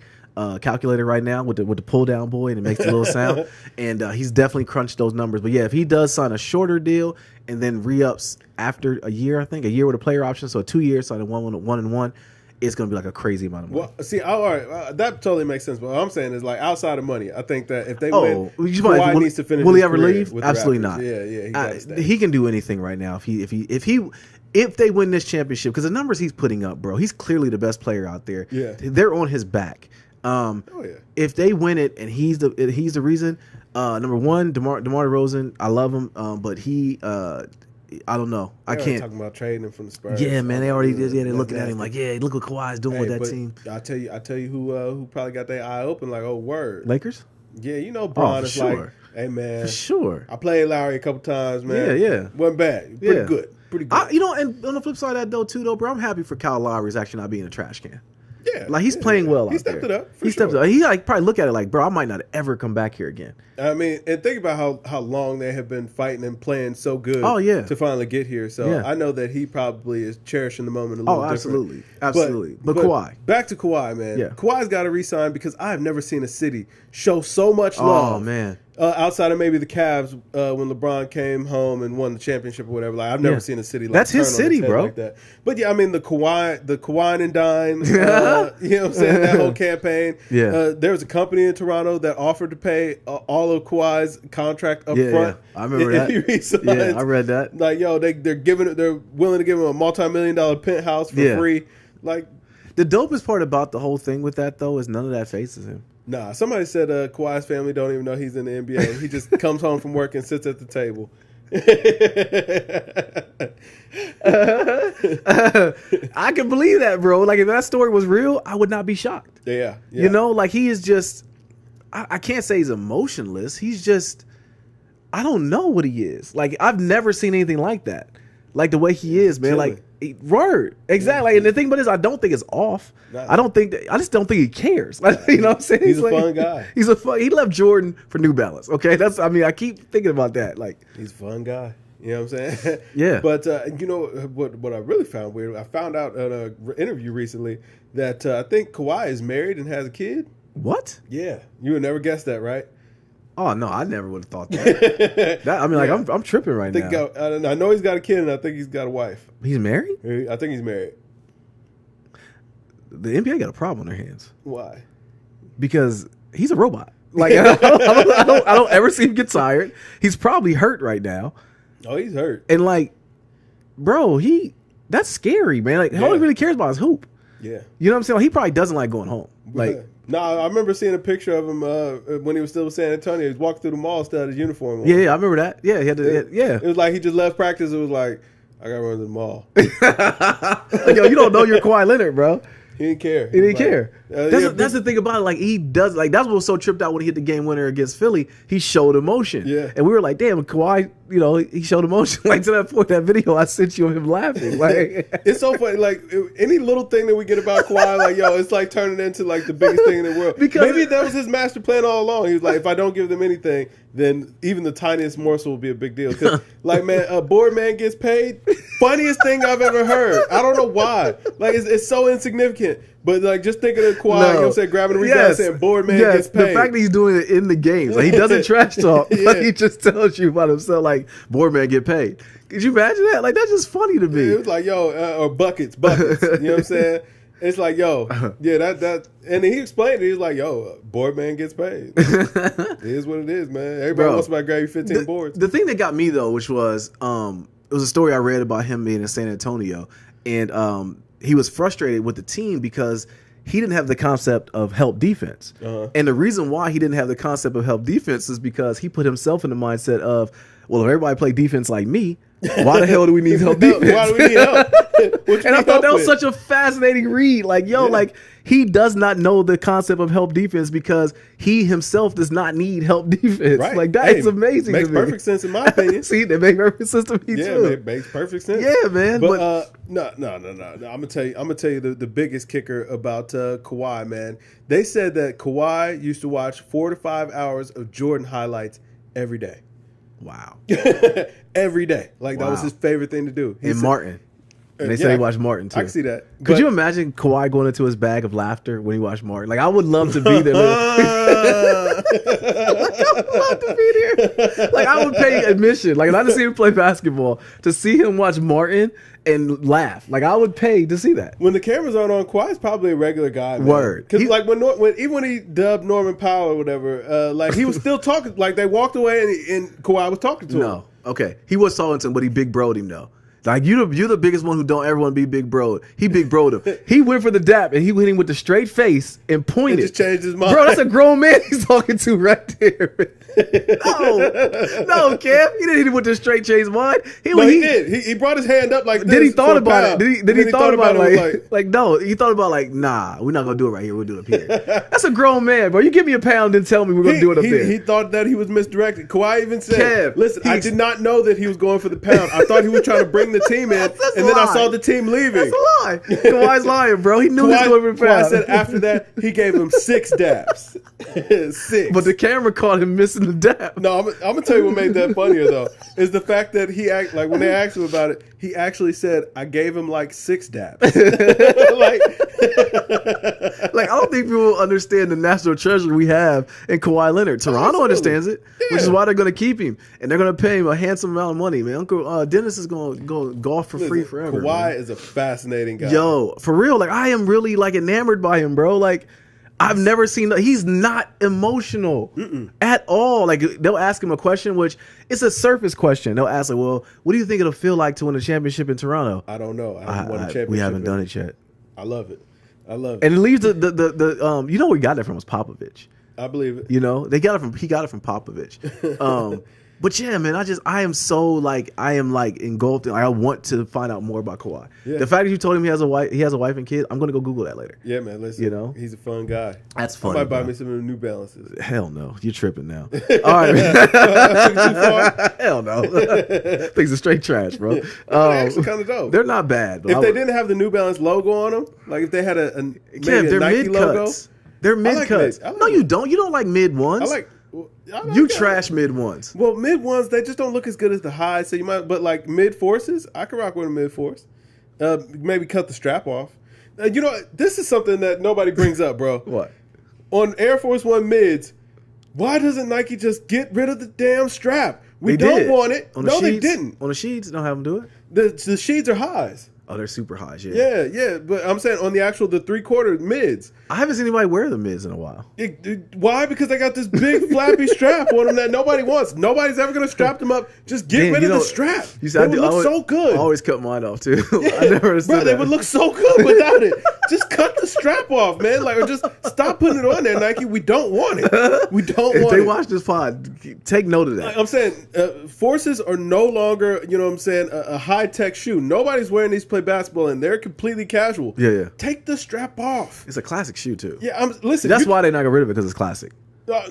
calculator right now with the pull down boy, and it makes a little sound. And he's definitely crunched those numbers. But yeah, if he does sign a shorter deal and then re-ups after a year, I think a year with a player option, so 2 years signing one and one, it's gonna be like a crazy amount of money. Well, see, all right, that totally makes sense. But what I'm saying is, like, outside of money, I think that if they win, Kawhi needs to finish. Will he his ever career leave? with the Absolutely Raptors. not. Yeah, he gotta stay. He can do anything right now if they win this championship, because the numbers he's putting up, bro, he's clearly the best player out there. Yeah, they're on his back. If they win it and he's the reason, number one, DeMar DeRozan, I love him, but he I don't know. I can't. Talking about trading him from the Spurs. Yeah, man, they already did. Yeah, they're looking at him like, yeah, look what Kawhi's doing with that team. I tell you who probably got their eye open, like, oh, word. Lakers? Yeah, you know, Bron is sure. like, hey, man, for sure. I played Lowry a couple times, man. Yeah. Wasn't bad. Pretty good. And on the flip side of that though, bro, I'm happy for Kyle Lowry is actually not being a trash can. Yeah, like he's playing well. He stepped it up. He stepped it up. He like probably look at it like, bro, I might not ever come back here again. I mean, and think about how long they have been fighting and playing so good. Oh yeah, to finally get here. So I know that he probably is cherishing the moment a little different. Absolutely. But Kawhi, back to Kawhi, man. Yeah. Kawhi's got to re-sign because I have never seen a city show so much love. Oh man. Outside of maybe the Cavs when LeBron came home and won the championship or whatever, like I've never seen a city like that's his city, bro. Like that. But yeah, I mean the Kawhi and dine, you know what I'm saying? That whole campaign. Yeah, there was a company in Toronto that offered to pay all of Kawhi's contract up front. Yeah, I remember that. Yeah, I read that. Like, yo, they're willing to give him a multi-million-dollar penthouse for free. Like, the dopest part about the whole thing with that though is none of that faces him. Nah, somebody said Kawhi's family don't even know he's in the NBA. He just comes home from work and sits at the table. I can believe that, bro. Like, if that story was real, I would not be shocked. Yeah. You know, like, he is just, I can't say he's emotionless. He's just, I don't know what he is. Like, I've never seen anything like that. Like, the way he is, man. Chilling. Like, word. Exactly. And the thing about it is, I don't think it's off. I just don't think he cares. Like, you know what I'm saying? He's a fun guy. He left Jordan for New Balance. Okay. I keep thinking about that. Like, he's a fun guy. You know what I'm saying? Yeah. But you know what I really found weird? I found out in an interview recently that I think Kawhi is married and has a kid. What? Yeah. You would never guess that, right? Oh no, I never would have thought that. I'm tripping right now. I know he's got a kid, and I think he's got a wife. He's married? I think he's married. The NBA got a problem on their hands. Why? Because he's a robot. Like, I don't ever see him get tired. He's probably hurt right now. Oh, he's hurt. And like, bro, that's scary, man. Like, all he really cares about is hoop. Yeah. You know what I'm saying? Like, he probably doesn't like going home. Like, no, I remember seeing a picture of him when he was still in San Antonio. He was walking through the mall still had his uniform on. Yeah, I remember that. Yeah, he had to. Yeah. It was like he just left practice. It was like, I got to run to the mall. Like, yo, you don't know you're Kawhi Leonard, bro. He didn't care. He didn't care. That's the thing about it. Like, he does. Like, that's what was so tripped out when he hit the game winner against Philly. He showed emotion. Yeah. And we were like, damn, Kawhi, you know, he showed emotion. Like, to that point, that video I sent you of him laughing. Like, it's so funny. Like, any little thing that we get about Kawhi, like, yo, it's like turning into like the biggest thing in the world. Because maybe that was his master plan all along. He was like, if I don't give them anything, then even the tiniest morsel will be a big deal. Because, like, man, a board man gets paid. Funniest thing I've ever heard. I don't know why. Like, it's so insignificant. But, like, just thinking of Kawhi, you know what I'm saying, grabbing the rebound saying, board man gets paid. The fact that he's doing it in the games. Like, he doesn't trash talk. Like, he just tells you about himself, like, board man get paid. Could you imagine that? Like, that's just funny to me. Yeah, it was like, yo, or buckets. You know what I'm saying? It's like, yo, yeah, that. And he explained it. He was like, yo, board man gets paid. It is what it is, man. Everybody wants somebody to grab you 15 boards. The thing that got me, though, which was, it was a story I read about him being in San Antonio, and he was frustrated with the team because he didn't have the concept of help defense. And the reason why he didn't have the concept of help defense is because he put himself in the mindset of, well, if everybody play defense like me, why the hell do we need help defense? Why do we need help? And I thought that was such a fascinating read. Like, yo, like he does not know the concept of help defense because he himself does not need help defense. Right. Like that is amazing. Makes to me. perfect sense in my opinion. See, that makes perfect sense to me too. Yeah, it makes perfect sense. Yeah, man. But no. I'm gonna tell you the biggest kicker about Kawhi, man. They said that Kawhi used to watch 4 to 5 hours of Jordan highlights every day. Wow. Every day. Like that was his favorite thing to do. And Martin. And they said he watched Martin too. I can see that. Could you imagine Kawhi going into his bag of laughter when he watched Martin? Like I would love to be there. I would love to be there. Like I would pay admission. Like not to see him play basketball, to see him watch Martin and laugh. Like I would pay to see that. When the cameras aren't on, Kawhi's probably a regular guy. Man. Word. Because like even when he dubbed Norman Powell or whatever, like he was still talking. Like they walked away and Kawhi was talking to him. No. Okay. He was talking to him, but he big bro'd him though. Like you're the biggest one who don't ever want to be big bro. He big bro'd him. He went for the dap and he went in with the straight face and pointed. He just changed his mind. Bro, that's a grown man he's talking to right there. No, Kev. He didn't hit him with the straight change mind. He did. He brought his hand up like this. Then he thought about it. Then he thought about it like no. He thought about like, nah, we're not gonna do it right here. We'll do it up here. That's a grown man, bro. You give me a pound and tell me we're gonna do it up there. He thought that he was misdirected. Kawhi even said, Kev, "Listen, I did not know that he was going for the pound. I thought he was trying to bring the team in, and then I saw the team leaving." That's a lie. Kawhi's lying, bro. He knew he was going for the pound. Kawhi said after that he gave him 6 dabs. 6. But the camera caught him missing the dab. No, I'm gonna tell you what made that funnier though is the fact that like when they asked him about it, he actually said, "I gave him like 6 dabs." like I don't think people understand the national treasure we have in Kawhi Leonard. Toronto understands it, which is why they're going to keep him, and they're going to pay him a handsome amount of money. Man, Uncle Dennis is going to go golf for free forever. Kawhi is a fascinating guy. Yo, for real, like I am really like enamored by him, bro. Like I've never seen. He's not emotional at all. Like they'll ask him a question, which it's a surface question. They'll ask like, "Well, what do you think it'll feel like to win a championship in Toronto?" I don't know. I haven't won a championship. We haven't done it yet. I love it. And it leaves the you know where we got that from was Popovich. I believe it. You know, he got it from Popovich. But yeah, man, I am so like I am like engulfed. I want to find out more about Kawhi. Yeah. The fact that you told him he has a wife and kids, I'm gonna go Google that later. Yeah, man. Listen, you know, he's a fun guy. That's funny. I might buy me some of the New Balances. Hell no, you're tripping now. All right, hell no. Things are straight trash, bro. They're actually kind of dope. They're not bad. But if they didn't have the New Balance logo on them, like if they had a Nike logo, they're mid cuts. No, you don't. You don't like mid ones. I like you trash mid ones. Well, mid ones they just don't look as good as the highs. So you might, but like mid forces, I can rock with a mid force. Maybe cut the strap off. You know, this is something that nobody brings up, bro. What? On Air Force One mids, why doesn't Nike just get rid of the damn strap? We don't want it. No, they didn't. On the sheets, don't have them do it. The sheets are highs. Oh, they're super highs, yeah. Yeah. But I'm saying on the 3/4 mids. I haven't seen anybody wear the mids in a while. Why? Because they got this big flappy strap on them that nobody wants. Nobody's ever going to strap them up. Just get rid of the strap. They would look so good. I always cut mine off, too. I never understood that. They would look so good without it. Just cut the strap off, man. Like, or just stop putting it on there, Nike. We don't want it. We don't want it. If they watch this pod, take note of that. Like I'm saying, Forces are no longer, you know what I'm saying, a high-tech shoe. Nobody's wearing these to play basketball, and they're completely casual. Yeah. Take the strap off. It's a classic shoe, too. Yeah, listen. That's why they're not getting rid of it, because it's classic.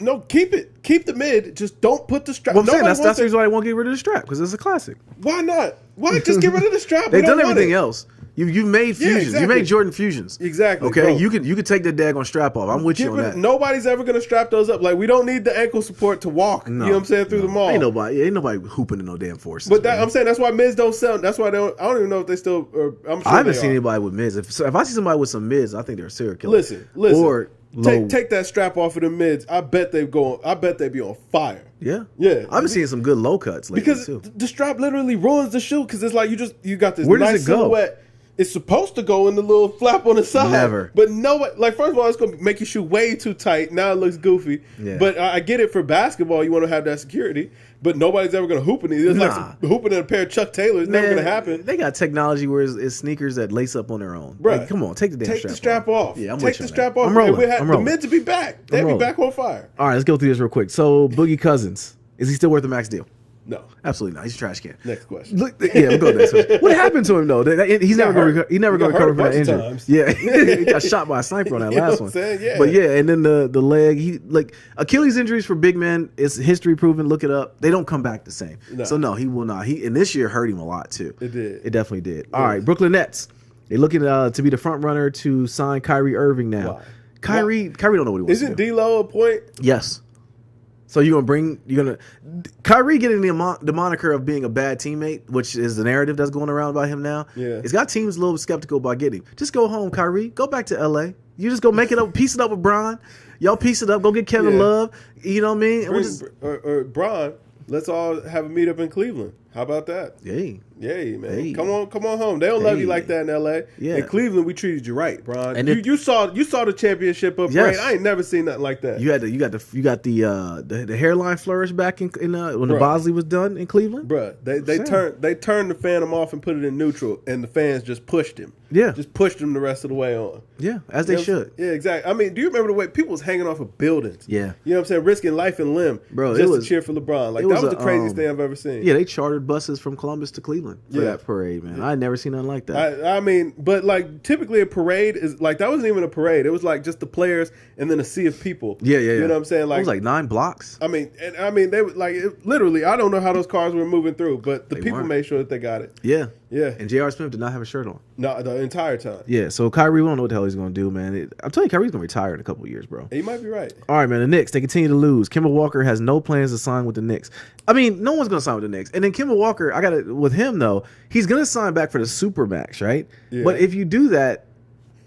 No, keep it. Keep the mid. Just don't put the strap. Well, I'm saying that's the reason why they won't get rid of the strap, because it's a classic. Why not? Why just get rid of the strap? They've done everything else. You made fusions. Yeah, exactly. You made Jordan fusions. Exactly. Okay, bro. You could take that daggone strap off. I'm with you on that. Nobody's ever gonna strap those up. Like we don't need the ankle support to walk. No, you know what I'm saying through the mall. Ain't nobody hooping in no damn Forces. But I'm saying that's why mids don't sell. That's why I don't even know if they still. I'm sure I haven't seen anybody with mids. If I see somebody with some mids, I think they're a serial killer. Listen. Or take that strap off of the mids. I bet they be on fire. Yeah. I've been seeing some good low cuts lately because too. The strap literally ruins the shoe because it's like you got this Where nice does it go? silhouette. It's supposed to go in the little flap on the side. Never. But nobody, like, first of all, it's going to make your shoe way too tight. Now it looks goofy. Yeah. But I get it for basketball. You want to have that security. But nobody's ever going to hoop in these. It's like hooping in a pair of Chuck Taylors. Never going to happen. They got technology where it's sneakers that lace up on their own. Bruh, like, come on, take the strap off. Yeah, I'm take with you the on strap that. off. I'm rolling. The mids will be back. They'll be back on fire. All right, let's go through this real quick. So Boogie Cousins, is he still worth the max deal? No, absolutely not. He's a trash can. Next question. Look, yeah, we'll go next question. What happened to him though? He's never going to recover from that injury. Times. Yeah, he got shot by a sniper on that last one. Yeah. But yeah, and then the leg. Achilles injuries for big men. It's history proven. Look it up. They don't come back the same. No. So no, he will not. And this year hurt him a lot too. It did. It definitely did. All right, Brooklyn Nets. They're looking to be the front runner to sign Kyrie Irving now. Why? Kyrie don't know what he wants to do. Isn't D'Lo a point? Yes. So you're gonna Kyrie getting the moniker of being a bad teammate, which is the narrative that's going around about him now. Yeah, it's got teams a little skeptical about getting him. Just go home, Kyrie. Go back to LA. You just go make it up, piece it up with Bron. Y'all piece it up. Go get Kevin Love. You know what I mean? Or Bron. Let's all have a meetup in Cleveland. How about that? Yay, man! Hey. Come on home. They don't love you like that in L.A. Yeah. In Cleveland, we treated you right, Bron. And you saw the championship up right. I ain't never seen nothing like that. You got the hairline flourish back in when the Bosley was done in Cleveland. Bruh, they turned the Phantom off and put it in neutral, and the fans just pushed him. Yeah, just pushed him the rest of the way on. Yeah, as they should. Yeah, exactly. I mean, do you remember the way people was hanging off of buildings? Yeah, you know what I'm saying, risking life and limb, bro, just to cheer for LeBron. Like that was the craziest thing I've ever seen. Yeah, they chartered buses from Columbus to Cleveland for that parade, man. I never seen nothing like that. I mean, but like typically a parade is like that wasn't even a parade. It was like just the players and then a sea of people. Yeah. You know what I'm saying? Like it was like 9 blocks. I mean, they were like literally. I don't know how those cars were moving through, but the people made sure that they got it. Yeah. Yeah. And J.R. Smith did not have a shirt on. No, the entire time. Yeah. So Kyrie, we don't know what the hell he's going to do, man. I'm telling you, Kyrie's going to retire in a couple of years, bro. You might be right. All right, man. The Knicks, they continue to lose. Kemba Walker has no plans to sign with the Knicks. I mean, no one's going to sign with the Knicks. And then Kemba Walker, with him though, he's going to sign back for the Supermax, right? Yeah. But if you do that,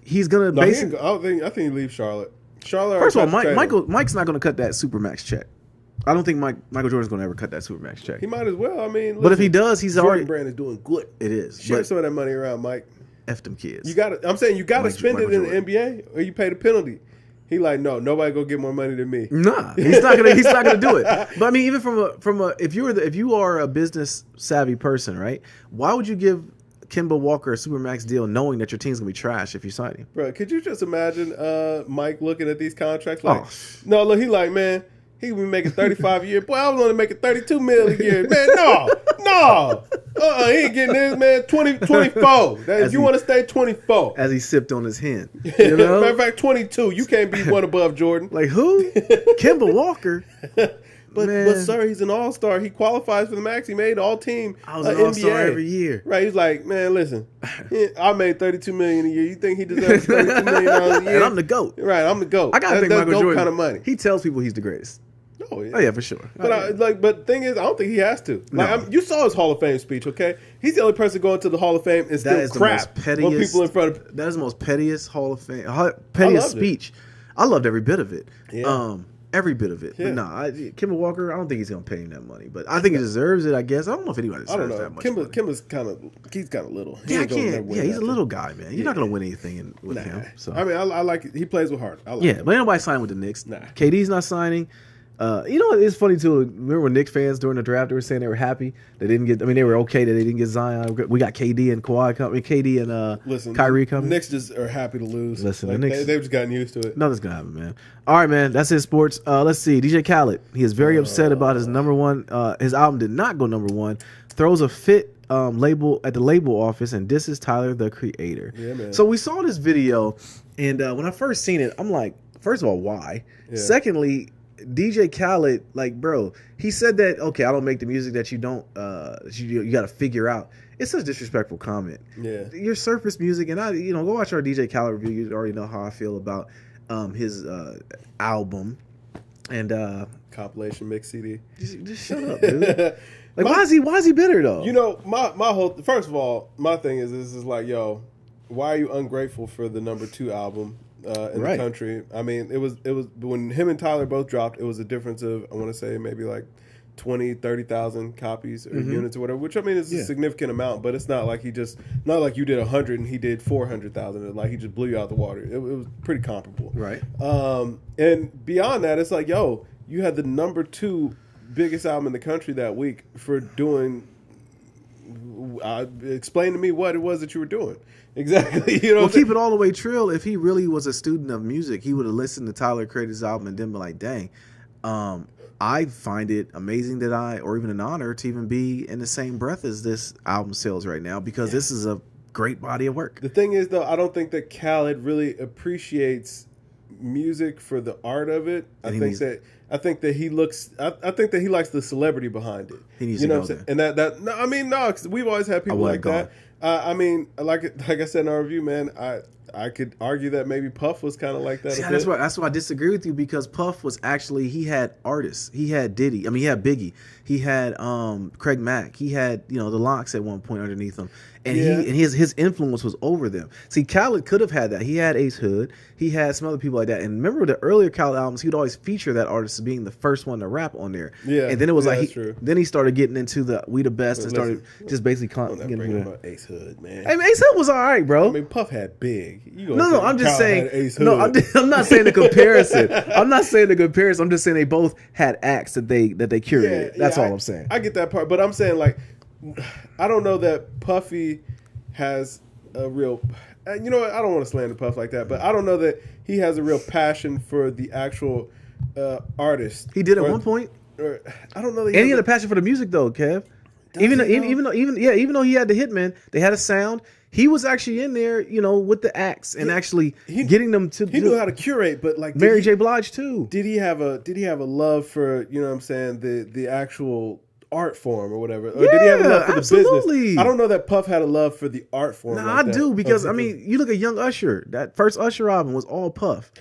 he's going to basically. I think he leaves Charlotte. First of all, Mike's not going to cut that Supermax check. I don't think Michael Jordan's going to ever cut that Supermax check. He might as well. I mean, listen, but if he does, he's Jordan already. Brand is doing good. It is. Share some of that money around, Mike. F them kids. I'm saying you got to spend it in the NBA, or you pay the penalty. He like, no, nobody go get more money than me. Nah, he's not gonna do it. But I mean, even from a if you are a business savvy person, right? Why would you give Kemba Walker a Supermax deal knowing that your team's gonna be trash if you sign him? Bro, could you just imagine Mike looking at these contracts like, no, look, he like, man, he be making 35 a year. Boy, I was only making 32 million a year. Man, no. He ain't getting this, man. 24. If you want to stay 24. As he sipped on his hen. You know? Matter of fact, 22. You can't be one above Jordan. Like who? Kemba Walker. But sir, he's an all-star. He qualifies for the max. He made all-team. I was an all-star every year. Right. He's like, man, listen, I made $32 million a year. You think he deserves $32 million a year? And I'm the GOAT. Right, I'm the GOAT. I gotta think Michael Jordan kind of money. He tells people he's the greatest. Oh yeah. Oh yeah, for sure. But but the thing is, I don't think he has to. Like, you saw his Hall of Fame speech. Okay, he's the only person going to the Hall of Fame and still crap when people in front of. That is the most pettiest Hall of Fame, pettiest speech. I loved every bit of it. Yeah. Every bit of it. Yeah. But Kemba Walker, I don't think he's gonna pay him that money. But I think he deserves it. I guess I don't know if anybody deserves that much. Kemba's kind of little. Yeah, he's a little guy, man. You're not gonna win anything with him. So I mean, I like it. He plays with heart. But ain't nobody signing with the Knicks. Nah. KD's not signing. You know, it's funny too. Remember when Knicks fans during the draft they were saying they were happy they didn't get. I mean, they were okay that they didn't get Zion. We got KD and Kawhi coming. KD and Kyrie coming. Knicks just are happy to lose. Listen, the Knicks, they've just gotten used to it. Nothing's gonna happen, man. All right, man. That's it, sports. Let's see. DJ Khaled. He is very upset about his number one. His album did not go number one. Throws a fit label at the label office and disses Tyler the Creator. Yeah, man. So we saw this video, and when I first seen it, I'm like, first of all, why? Yeah. Secondly, DJ Khaled, like, bro, he said that, okay, I don't make the music that you don't, you got to figure out. It's such a disrespectful comment. Yeah. Your surface music, and go watch our DJ Khaled review. You already know how I feel about his album and compilation mix CD. Just shut up, dude. Like, why is he bitter though? You know, my whole, first of all, my thing is like, yo, why are you ungrateful for the number 2 album? In the country. I mean, it was when him and Tyler both dropped, it was a difference of, I want to say, maybe like 20, 30,000 copies or units or whatever, which I mean is a significant amount, but it's not like not like you did 100 and he did 400,000. Like he just blew you out the water. It was pretty comparable. Right. And beyond that, it's like, yo, you had the number 2 biggest album in the country that week for doing. Explain to me what it was that you were doing. Exactly. You know, well, keep it all the way trill. If he really was a student of music, he would have listened to Tyler Creator's album and then be like, dang, I find it amazing or even an honor to even be in the same breath as this album sales right now, because this is a great body of work. The thing is, though, I don't think that Khaled really appreciates music for the art of it. I think that he likes the celebrity behind it. He needs to go there. And no, because we've always had people like that. I mean, like I said in our review, man, I could argue that maybe Puff was kind of like that. That's why I disagree with you, because Puff was actually, he had artists. He had Diddy. I mean, he had Biggie. He had Craig Mack. He had, the Locks at one point underneath him. And his influence was over them. See, Khaled could have had that. He had Ace Hood. He had some other people like that. And remember the earlier Khaled albums, he would always feature that artist as being the first one to rap on there. Yeah. And then it was then he started getting into the We the Best and started just basically getting about Ace Hood, man. Hey, man, Ace Hood was all right, bro. I mean, Puff had Big. No, I'm just saying. No, I'm not saying the comparison. I'm not saying the comparison. I'm just saying they both had acts that they curated. That's all I'm saying. I get that part, but I'm saying, like, I don't know that Puffy has a real, you know what, I don't want to slander Puff like that, but I don't know that he has a real passion for the actual artist. He did at one point. I don't know that he had a passion for the music though, Kev. Even though he had the Hitmen, they had a sound. He was actually in there, with the acts and actually getting them to. He knew how to curate, but like Mary J. Blige too. Did he have a love for, what I'm saying, the actual art form or whatever? Or did he have a love for the business? I don't know that Puff had a love for the art form. No, I do, because I mean, you look at Young Usher. That first Usher album was all Puff.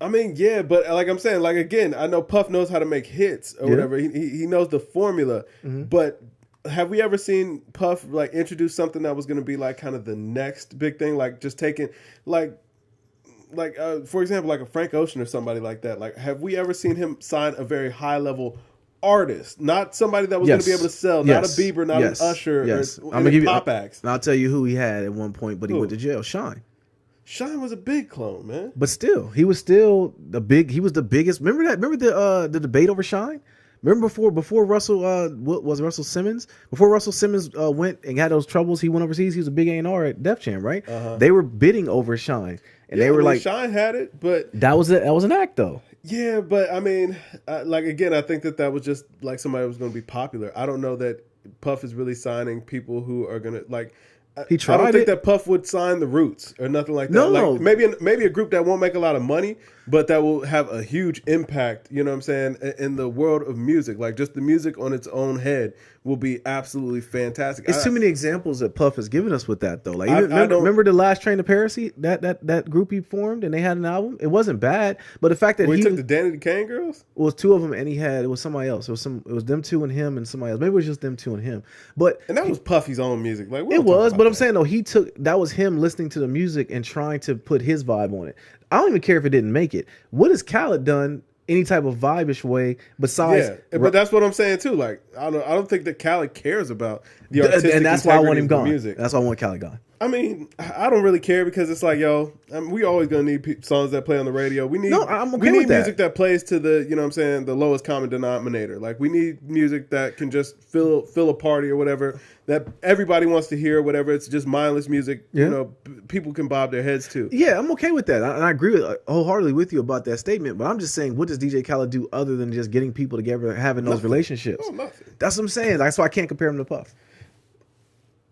I mean, yeah, but like I'm saying, like again, I know Puff knows how to make hits or whatever. He knows the formula, but have we ever seen Puff like introduce something that was going to be like kind of the next big thing, like just taking like for example, like a Frank Ocean or somebody like that? Like, have we ever seen him sign a very high level artist, not somebody that was going to be able to sell, not a Bieber, not an Usher, or I'm gonna give you pop acts? I'll tell you who he had at one point, but he went to jail. Shine was a big clone, man. But still, he was still he was the biggest. Remember the debate over Shine? Remember before Russell was Russell Simmons? Before Russell Simmons went and had those troubles, he went overseas. He was a big A&R at Def Jam, right? They were bidding over Shine, and they were like, Shine had it, but that was an act though. Yeah, but I mean, like again, I think that was just like somebody who was going to be popular. I don't know that Puff is really signing people who are going to like. He tried. I don't think that Puff would sign the Roots or nothing like that. No, like maybe a group that won't make a lot of money, but that will have a huge impact. You know what I'm saying, in the world of music. Like just the music on its own head will be absolutely fantastic. It's too many examples that Puff has given us with that though. Like remember the Last Train to Paris? That group he formed and they had an album. It wasn't bad, but the fact that he took the Danny the Kane girls. It was two of them, and it was somebody else. It was them two and him and somebody else. Maybe it was just them two and him. But that was Puffy's own music. Like it was, but I'm saying though, that was him listening to the music and trying to put his vibe on it. I don't even care if it didn't make it. What has Khaled done any type of vibe-ish way besides? Yeah, but that's what I'm saying too. Like I don't think that Khaled cares about the artistic and that's why I want him gone. Music. That's why I want Khaled gone. I mean, I don't really care because it's like, we always gonna need songs that play on the radio. We need music that plays to the, what I'm saying, the lowest common denominator. Like we need music that can just fill a party or whatever, that everybody wants to hear, whatever. It's just mindless music. Yeah. People can bob their heads to. Yeah, I'm okay with that, and I agree wholeheartedly with you about that statement. But I'm just saying, what does DJ Khaled do other than just getting people together, having those relationships? Oh, nothing. That's what I'm saying. That's why I can't compare him to Puff.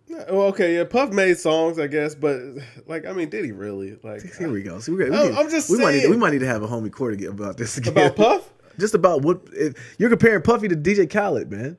Well, okay, yeah, Puff made songs, I guess, but like, I mean, did he really? Like, here we go. So I'm just saying, we might need to have a homie court about this again. About Puff? Just about you're comparing Puffy to DJ Khaled, man.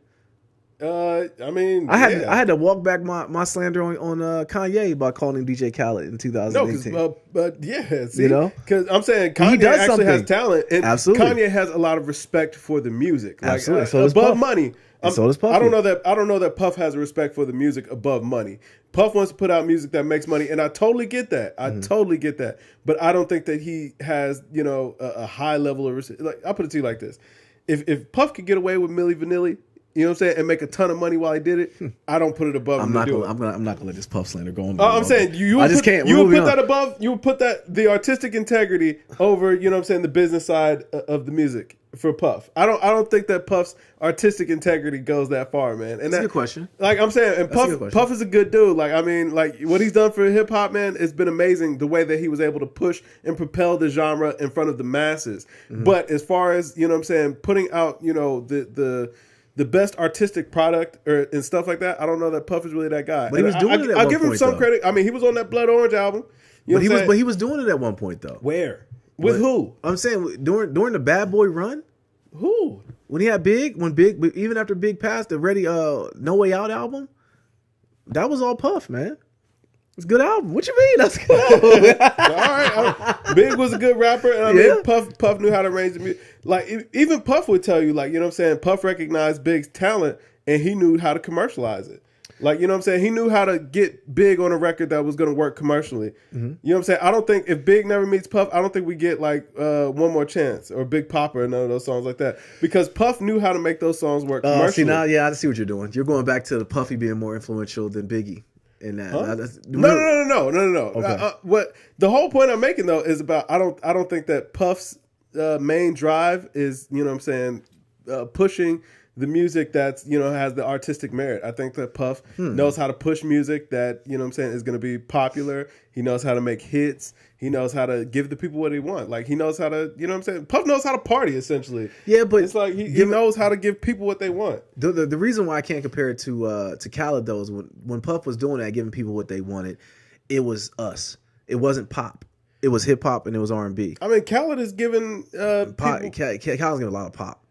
I mean, I had to walk back my slander on Kanye by calling him DJ Khaled in 2018. No, but yeah, see, because I'm saying Kanye actually has talent, and absolutely, Kanye has a lot of respect for the music, like, absolutely. So above Puff. Money. So does Puffy. I don't know that Puff has a respect for the music above money. Puff wants to put out music that makes money, and I totally get that. Totally get that. But I don't think that he has, a high level of respect. Like, I'll put it to you like this: if Puff could get away with Milli Vanilli, you know what I'm saying, and make a ton of money while he did it, I don't put it above him. I'm not gonna let this Puff slander go on. I'm saying I just can't. You would put that above. You would put the artistic integrity over. You know what I'm saying, the business side of the music for Puff. I don't think that Puff's artistic integrity goes that far, man. And that's a good question. Like I'm saying, and Puff is a good dude. Like I mean, like what he's done for hip hop, man, it's been amazing. The way that he was able to push and propel the genre in front of the masses. Mm-hmm. But as far as, you know what I'm saying, putting out, you know, the best artistic product and stuff like that, I don't know that Puff is really that guy. But he was doing it at one point, I'll give him some credit. I mean, he was on that Blood Orange album. But he was doing it at one point though. Where? With who? I'm saying during the Bad Boy run. Who? When he had Big, even after Big passed, the No Way Out album, that was all Puff, man. It's a good album. What you mean? That's a good album. All right. Big was a good rapper. And I mean, Puff knew how to arrange the music. Like, even Puff would tell you, like, you know what I'm saying? Puff recognized Big's talent, and he knew how to commercialize it. Like, you know what I'm saying? He knew how to get Big on a record that was going to work commercially. Mm-hmm. You know what I'm saying? I don't think if Big never meets Puff, I don't think we get like One More Chance or Big Popper and none of those songs like that. Because Puff knew how to make those songs work commercially. See, now, I see what you're doing. You're going back to the Puffy being more influential than Biggie. In that. Huh? No. Okay. What the whole point I'm making though is about I don't think that Puff's main drive is, you know what I'm saying, pushing the music that's, you know, has the artistic merit. I think that Puff knows how to push music that, you know what I'm saying, is going to be popular. He knows how to make hits. He knows how to give the people what they want. Like, he knows how to, you know what I'm saying? Puff knows how to party, essentially. Yeah, but it's like he knows how to give people what they want. The reason why I can't compare it to Khaled, though, is when Puff was doing that, giving people what they wanted, it was us. It wasn't pop. It was hip hop and it was R&B. I mean, Khaled is giving pop. Khaled's giving a lot of pop.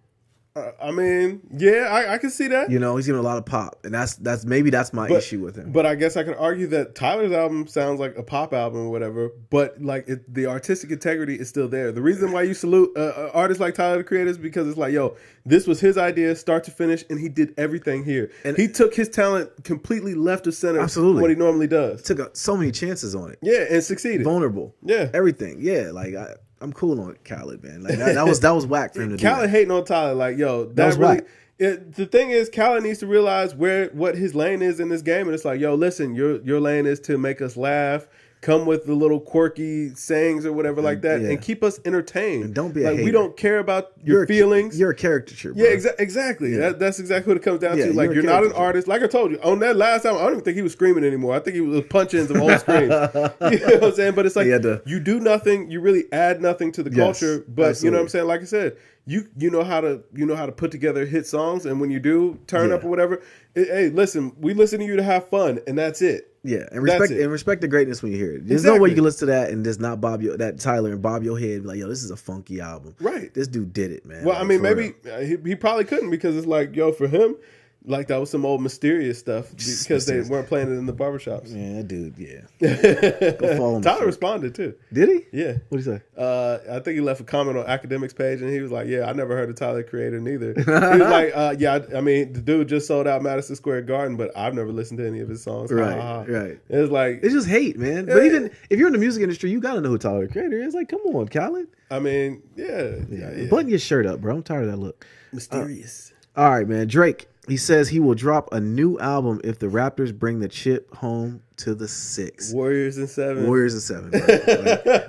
I mean, yeah, I can see that. You know, he's giving a lot of pop, and that's my issue with him. But I guess I could argue that Tyler's album sounds like a pop album or whatever, but like the artistic integrity is still there. The reason why you salute artists like Tyler, the Creator, is because it's like, yo, this was his idea, start to finish, and he did everything here. And he took his talent completely left of center. Absolutely, what he normally does. Took so many chances on it. Yeah, and succeeded. Vulnerable. Yeah, everything. Yeah, like I'm cool on Khaled, man. Like that was whack for him to do. Khaled hating on Tyler, like, yo, that was really whack. The thing is, Khaled needs to realize what his lane is in this game, and it's like, yo, listen, your lane is to make us laugh, come with the little quirky sayings or whatever like that, and keep us entertained. And don't be a like hater. We don't care about your feelings. You're a caricature, bro. Yeah, exactly. Yeah. That's exactly what it comes down to. Like, you're not an artist. Like I told you on that last album, I don't even think he was screaming anymore. I think he was punch-ins of old screams. You know what I'm saying? But it's like you do nothing. You really add nothing to the culture. But absolutely. You know what I'm saying? Like I said, you know how to put together hit songs, and when you do turn up or whatever, hey, listen, we listen to you to have fun, and that's it. Yeah, and respect the greatness when you hear it. There's no way you can listen to that and just not that Tyler and bob your head like, yo, this is a funky album. Right. This dude did it, man. Well, like, I mean, maybe he probably couldn't, because it's like, yo, for him, like, that was some old mysterious stuff because they weren't playing it in the barbershops. Yeah, dude, Go follow him. Tyler responded too. Did he? Yeah. What'd he say? I think he left a comment on Academics page, and he was like, yeah, I never heard of Tyler, the Creator, neither. He was like, I mean, the dude just sold out Madison Square Garden, but I've never listened to any of his songs. Right. It's like, it's just hate, man. But even if you're in the music industry, you gotta know who Tyler, the Creator is. Like, come on, Khaled. I mean, yeah. Button your shirt up, bro. I'm tired of that look. Mysterious. All right, man. Drake. He says he will drop a new album if the Raptors bring the chip home to the 6. Warriors in 7. Bro. Like,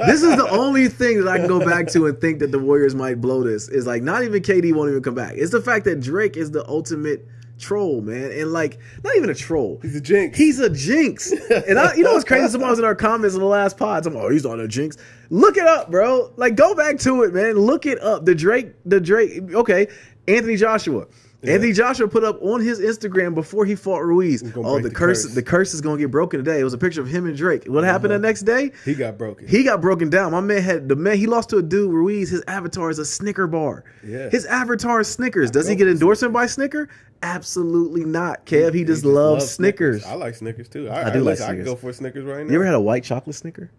this is the only thing that I can go back to and think that the Warriors might blow this. Is like, not even KD won't even come back. It's the fact that Drake is the ultimate troll, man. And like, not even a troll. He's a jinx. And you know what's crazy? Someone was in our comments in the last pod. I'm like, oh, he's on a jinx. Look it up, bro. Like, go back to it, man. Look it up. The Drake. Okay. Anthony Joshua. Yeah. Anthony Joshua put up on his Instagram before he fought Ruiz. Oh, the curse is gonna get broken today. It was a picture of him and Drake. What happened the next day? He got broken. He got broken down. My man he lost to a dude, Ruiz. His avatar is a Snicker bar. Yeah. His avatar is Snickers. Does he get endorsement by Snicker? Absolutely not, Kev. He just loves Snickers. I like Snickers too. I do like Snickers. I can go for a Snickers right now. You ever had a white chocolate Snicker?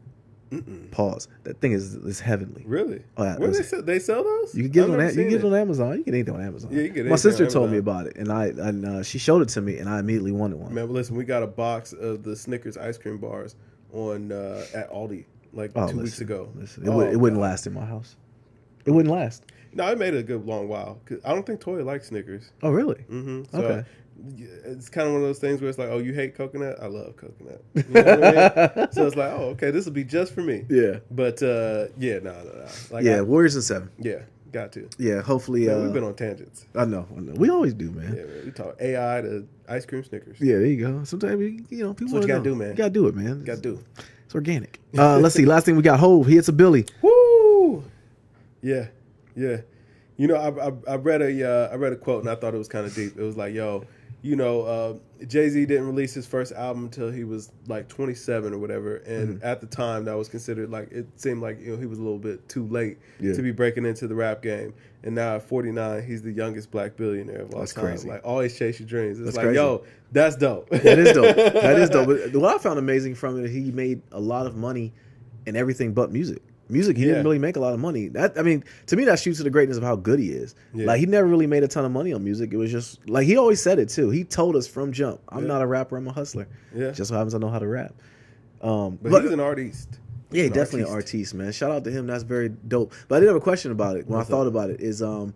Mm-mm. Pause. That thing is heavenly. Really? Oh, yeah, where they sell those? You can get it on. You can get it on Amazon. You can eat it on Amazon. Yeah, you can. My sister told me about it, and she showed it to me, and I immediately wanted one. Man, listen, we got a box of the Snickers ice cream bars on at Aldi like 2 weeks ago. It wouldn't last in my house. It wouldn't last. No, it made it a good long while. 'Cause I don't think Toya likes Snickers. Oh, really? Mm-hmm. So Okay. it's kind of one of those things where it's like, oh, you hate coconut? I love coconut. You know what I mean? So it's like, oh, okay, this will be just for me. Yeah. But no. Like, Warriors in 7. Yeah, got to. Yeah, hopefully. Man, we've been on tangents. I know. We always do, man. Yeah, man. We talk AI to ice cream Snickers. Yeah, there you go. Sometimes people. That's what you gotta do, man. You gotta do it, man. Got to do. It's organic. Let's see. Last thing we got, Hove. He hits a Billy. Woo! Yeah. You know, I read a quote and I thought it was kind of deep. It was like, yo, you know, Jay-Z didn't release his first album until he was like 27 or whatever, and at the time that was considered like, it seemed like, you know, he was a little bit too late to be breaking into the rap game. And now at 49, he's the youngest black billionaire of all time. Crazy. Like, always chase your dreams. It's That's like, crazy. yo, that's dope. That is dope. That is dope. But what I found amazing from it, he made a lot of money in everything but music. Music, he didn't really make a lot of money. To me, that shoots to the greatness of how good he is. Yeah. Like, he never really made a ton of money on music. It was just, like, he always said it, too. He told us from jump, I'm not a rapper, I'm a hustler. Yeah. Just so happens I know how to rap. But he's an artist. Yeah, definitely an artiste, man. Shout out to him. That's very dope. But I did have a question about it when I thought about it. Is when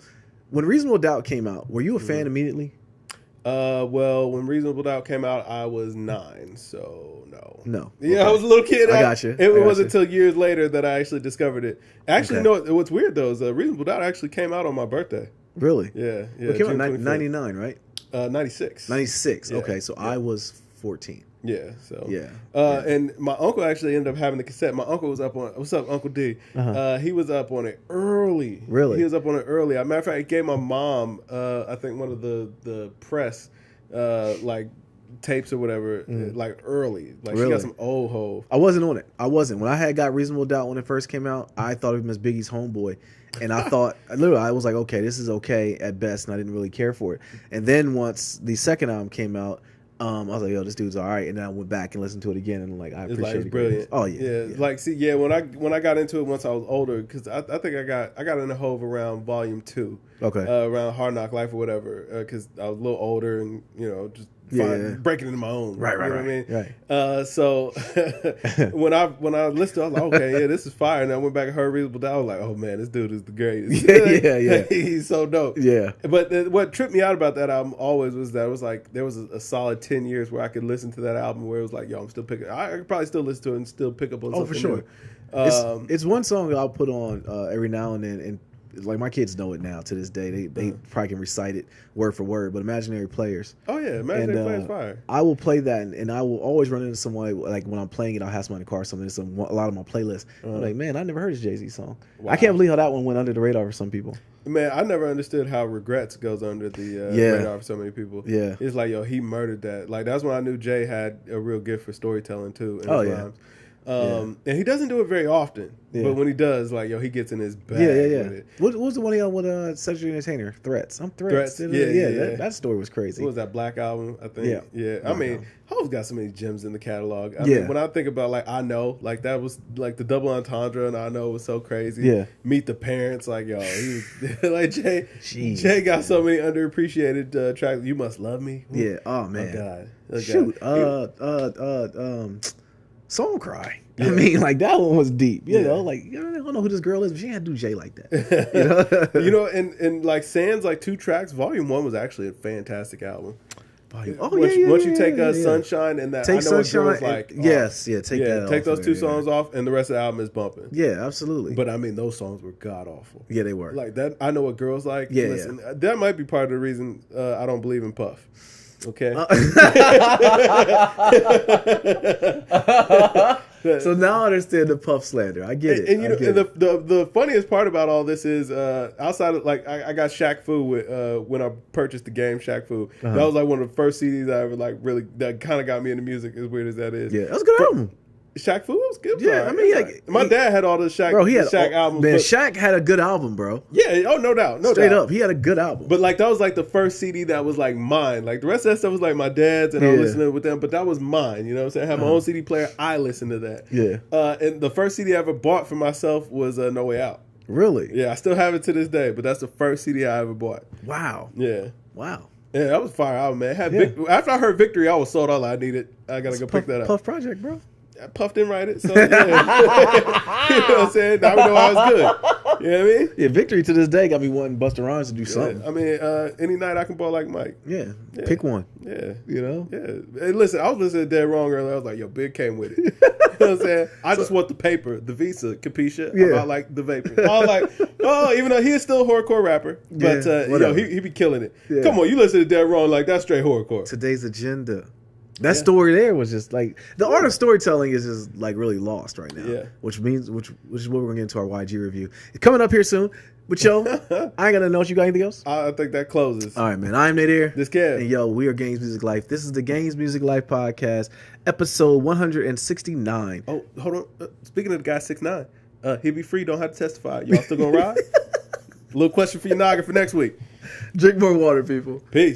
Reasonable Doubt came out, were you a fan immediately? Well, when Reasonable Doubt came out, I was 9, so no. No. Yeah, okay. I was a little kid. I got you. It wasn't until years later that I actually discovered it. Actually, no, what's weird, though, is Reasonable Doubt actually came out on my birthday. Really? Yeah. It came out in 99, right? 96. 96, yeah. Okay, so I was 14. Yeah, so. Yeah. And my uncle actually ended up having the cassette. My uncle was up on, what's up, Uncle D? He was up on it early. Really? He was up on it early. As a matter of fact, he gave my mom, I think one of the press, like, tapes or whatever, like early. Like, really? She got some old Hove. I wasn't on it. I wasn't. When I had got Reasonable Doubt when it first came out, I thought of him as Biggie's homeboy. And I thought, literally, I was like, okay, this is okay at best, and I didn't really care for it. And then once the second album came out, I was like, yo, this dude's all right. And then I went back and listened to it again, and like, I appreciate it. It's brilliant. Oh yeah. Yeah. Like, see, yeah, when I got into it once I was older, because I think I got into Hove around Volume 2. Okay. Around Hard Knock Life or whatever, because I was a little older and, you know, just breaking into my own. Right. You know what I mean? So when I listened to it, I was like, okay, yeah, this is fire. And I went back and heard Reasonable Doubt. I was like, oh man, this dude is the greatest. Yeah. He's so dope. Yeah. But what tripped me out about that album always was that it was like there was a solid 10 years where I could listen to that album where it was like, yo, I'm still picking. I could probably still listen to it and still pick up on something. Oh, for sure. New. It's one song that I'll put on every now and then, and like my kids know it now to this day. They probably can recite it word for word. But Imaginary Players. Oh yeah, Imaginary Players fire. I will play that, and I will always run into somebody like when I'm playing it. I'll have somebody in the car or something. It's a lot of my playlists. I'm like, man, I never heard this Jay-Z song. Wow. I can't believe how that one went under the radar for some people. Man, I never understood how Regrets goes under the radar for so many people. Yeah, it's like, yo, he murdered that. Like, that's when I knew Jay had a real gift for storytelling too. Rhymes. And he doesn't do it very often, but when he does, like, yo, he gets in his bag with it. What was the one he on with Cedric the Entertainer? Threats. I'm Threats. That story was crazy. What was that, Black Album, I think? Yeah. I mean, Hove's got so many gems in the catalog. I mean, when I think about, like, I Know, like, that was, like, the double entendre, and I Know was so crazy. Yeah. Meet the Parents, like, yo, he was, like, Jay got so many underappreciated tracks. You Must Love Me. Yeah. Oh, man. Oh, God. Shoot. Song Cry. Yeah. I mean, like, that one was deep. You know, like, I don't know who this girl is, but she had to do Jay like that. You know, and like Sans, like 2 tracks. Volume 1 was actually a fantastic album. Once you take Sunshine and that, take I know Sunshine, what girls like. Take that. Take those 2 songs off, and the rest of the album is bumping. Yeah, absolutely. But I mean, those songs were god awful. Yeah, they were. Like that. I Know What Girls Like. Yeah, listen, that might be part of the reason I don't believe in Puff. Okay. So now I understand the Puff slander. I get it. And you know, the funniest part about all this is outside of, like, I got Shaq Fu when I purchased the game Shaq Fu. That was like one of the first CDs I ever that kind of got me into music. As weird as that is. Yeah, that was a good album. Shaq Fu was good. Yeah, I mean, my dad had all the Shaq. Bro, he had Shaq albums. Man, Shaq had a good album, bro. Yeah, no doubt, Straight up, he had a good album. But like that was like the first CD that was like mine. Like the rest of that stuff was like my dad's, and I was listening with them. But that was mine. You know what I'm saying? I had my own CD player. I listened to that. Yeah. And the first CD I ever bought for myself was No Way Out. Really? Yeah, I still have it to this day. But that's the first CD I ever bought. Wow. Yeah. Wow. Yeah, that was fire album, man. After I heard Victory, I was sold all I needed. I gotta go pick that up. Puff Project, bro. Puff didn't write it, so yeah. You know what I'm saying? Now we know I was good. You know what I mean? Yeah, Victory to this day got me wanting Busta Rhymes to do something. I mean, any night I can ball like Mike. Yeah, pick one. Yeah. You know? Yeah. Hey, listen, I was listening to Dead Wrong earlier. I was like, yo, Big came with it. You know what I'm saying? I just want the paper, the Visa, Capisha. Yeah. About like the vapor. I was like, oh, even though he is still a horrorcore rapper, but he be killing it. Yeah. Come on, you listen to Dead Wrong like that's straight horrorcore. Today's agenda. That story there was just like the art of storytelling is just like really lost right now. Yeah. Which is what we're gonna get into our YG review. It's coming up here soon. But yo, I ain't gonna know. You got anything else? I think that closes. All right, man. I'm Nate here. This Kev. And yo, we are Games Music Life. This is the Games Music Life podcast, episode 169. Oh, hold on. Speaking of the guy 6'9", he'll be free. Don't have to testify. Y'all still gonna ride? A little question for your noggin for next week. Drink more water, people. Peace.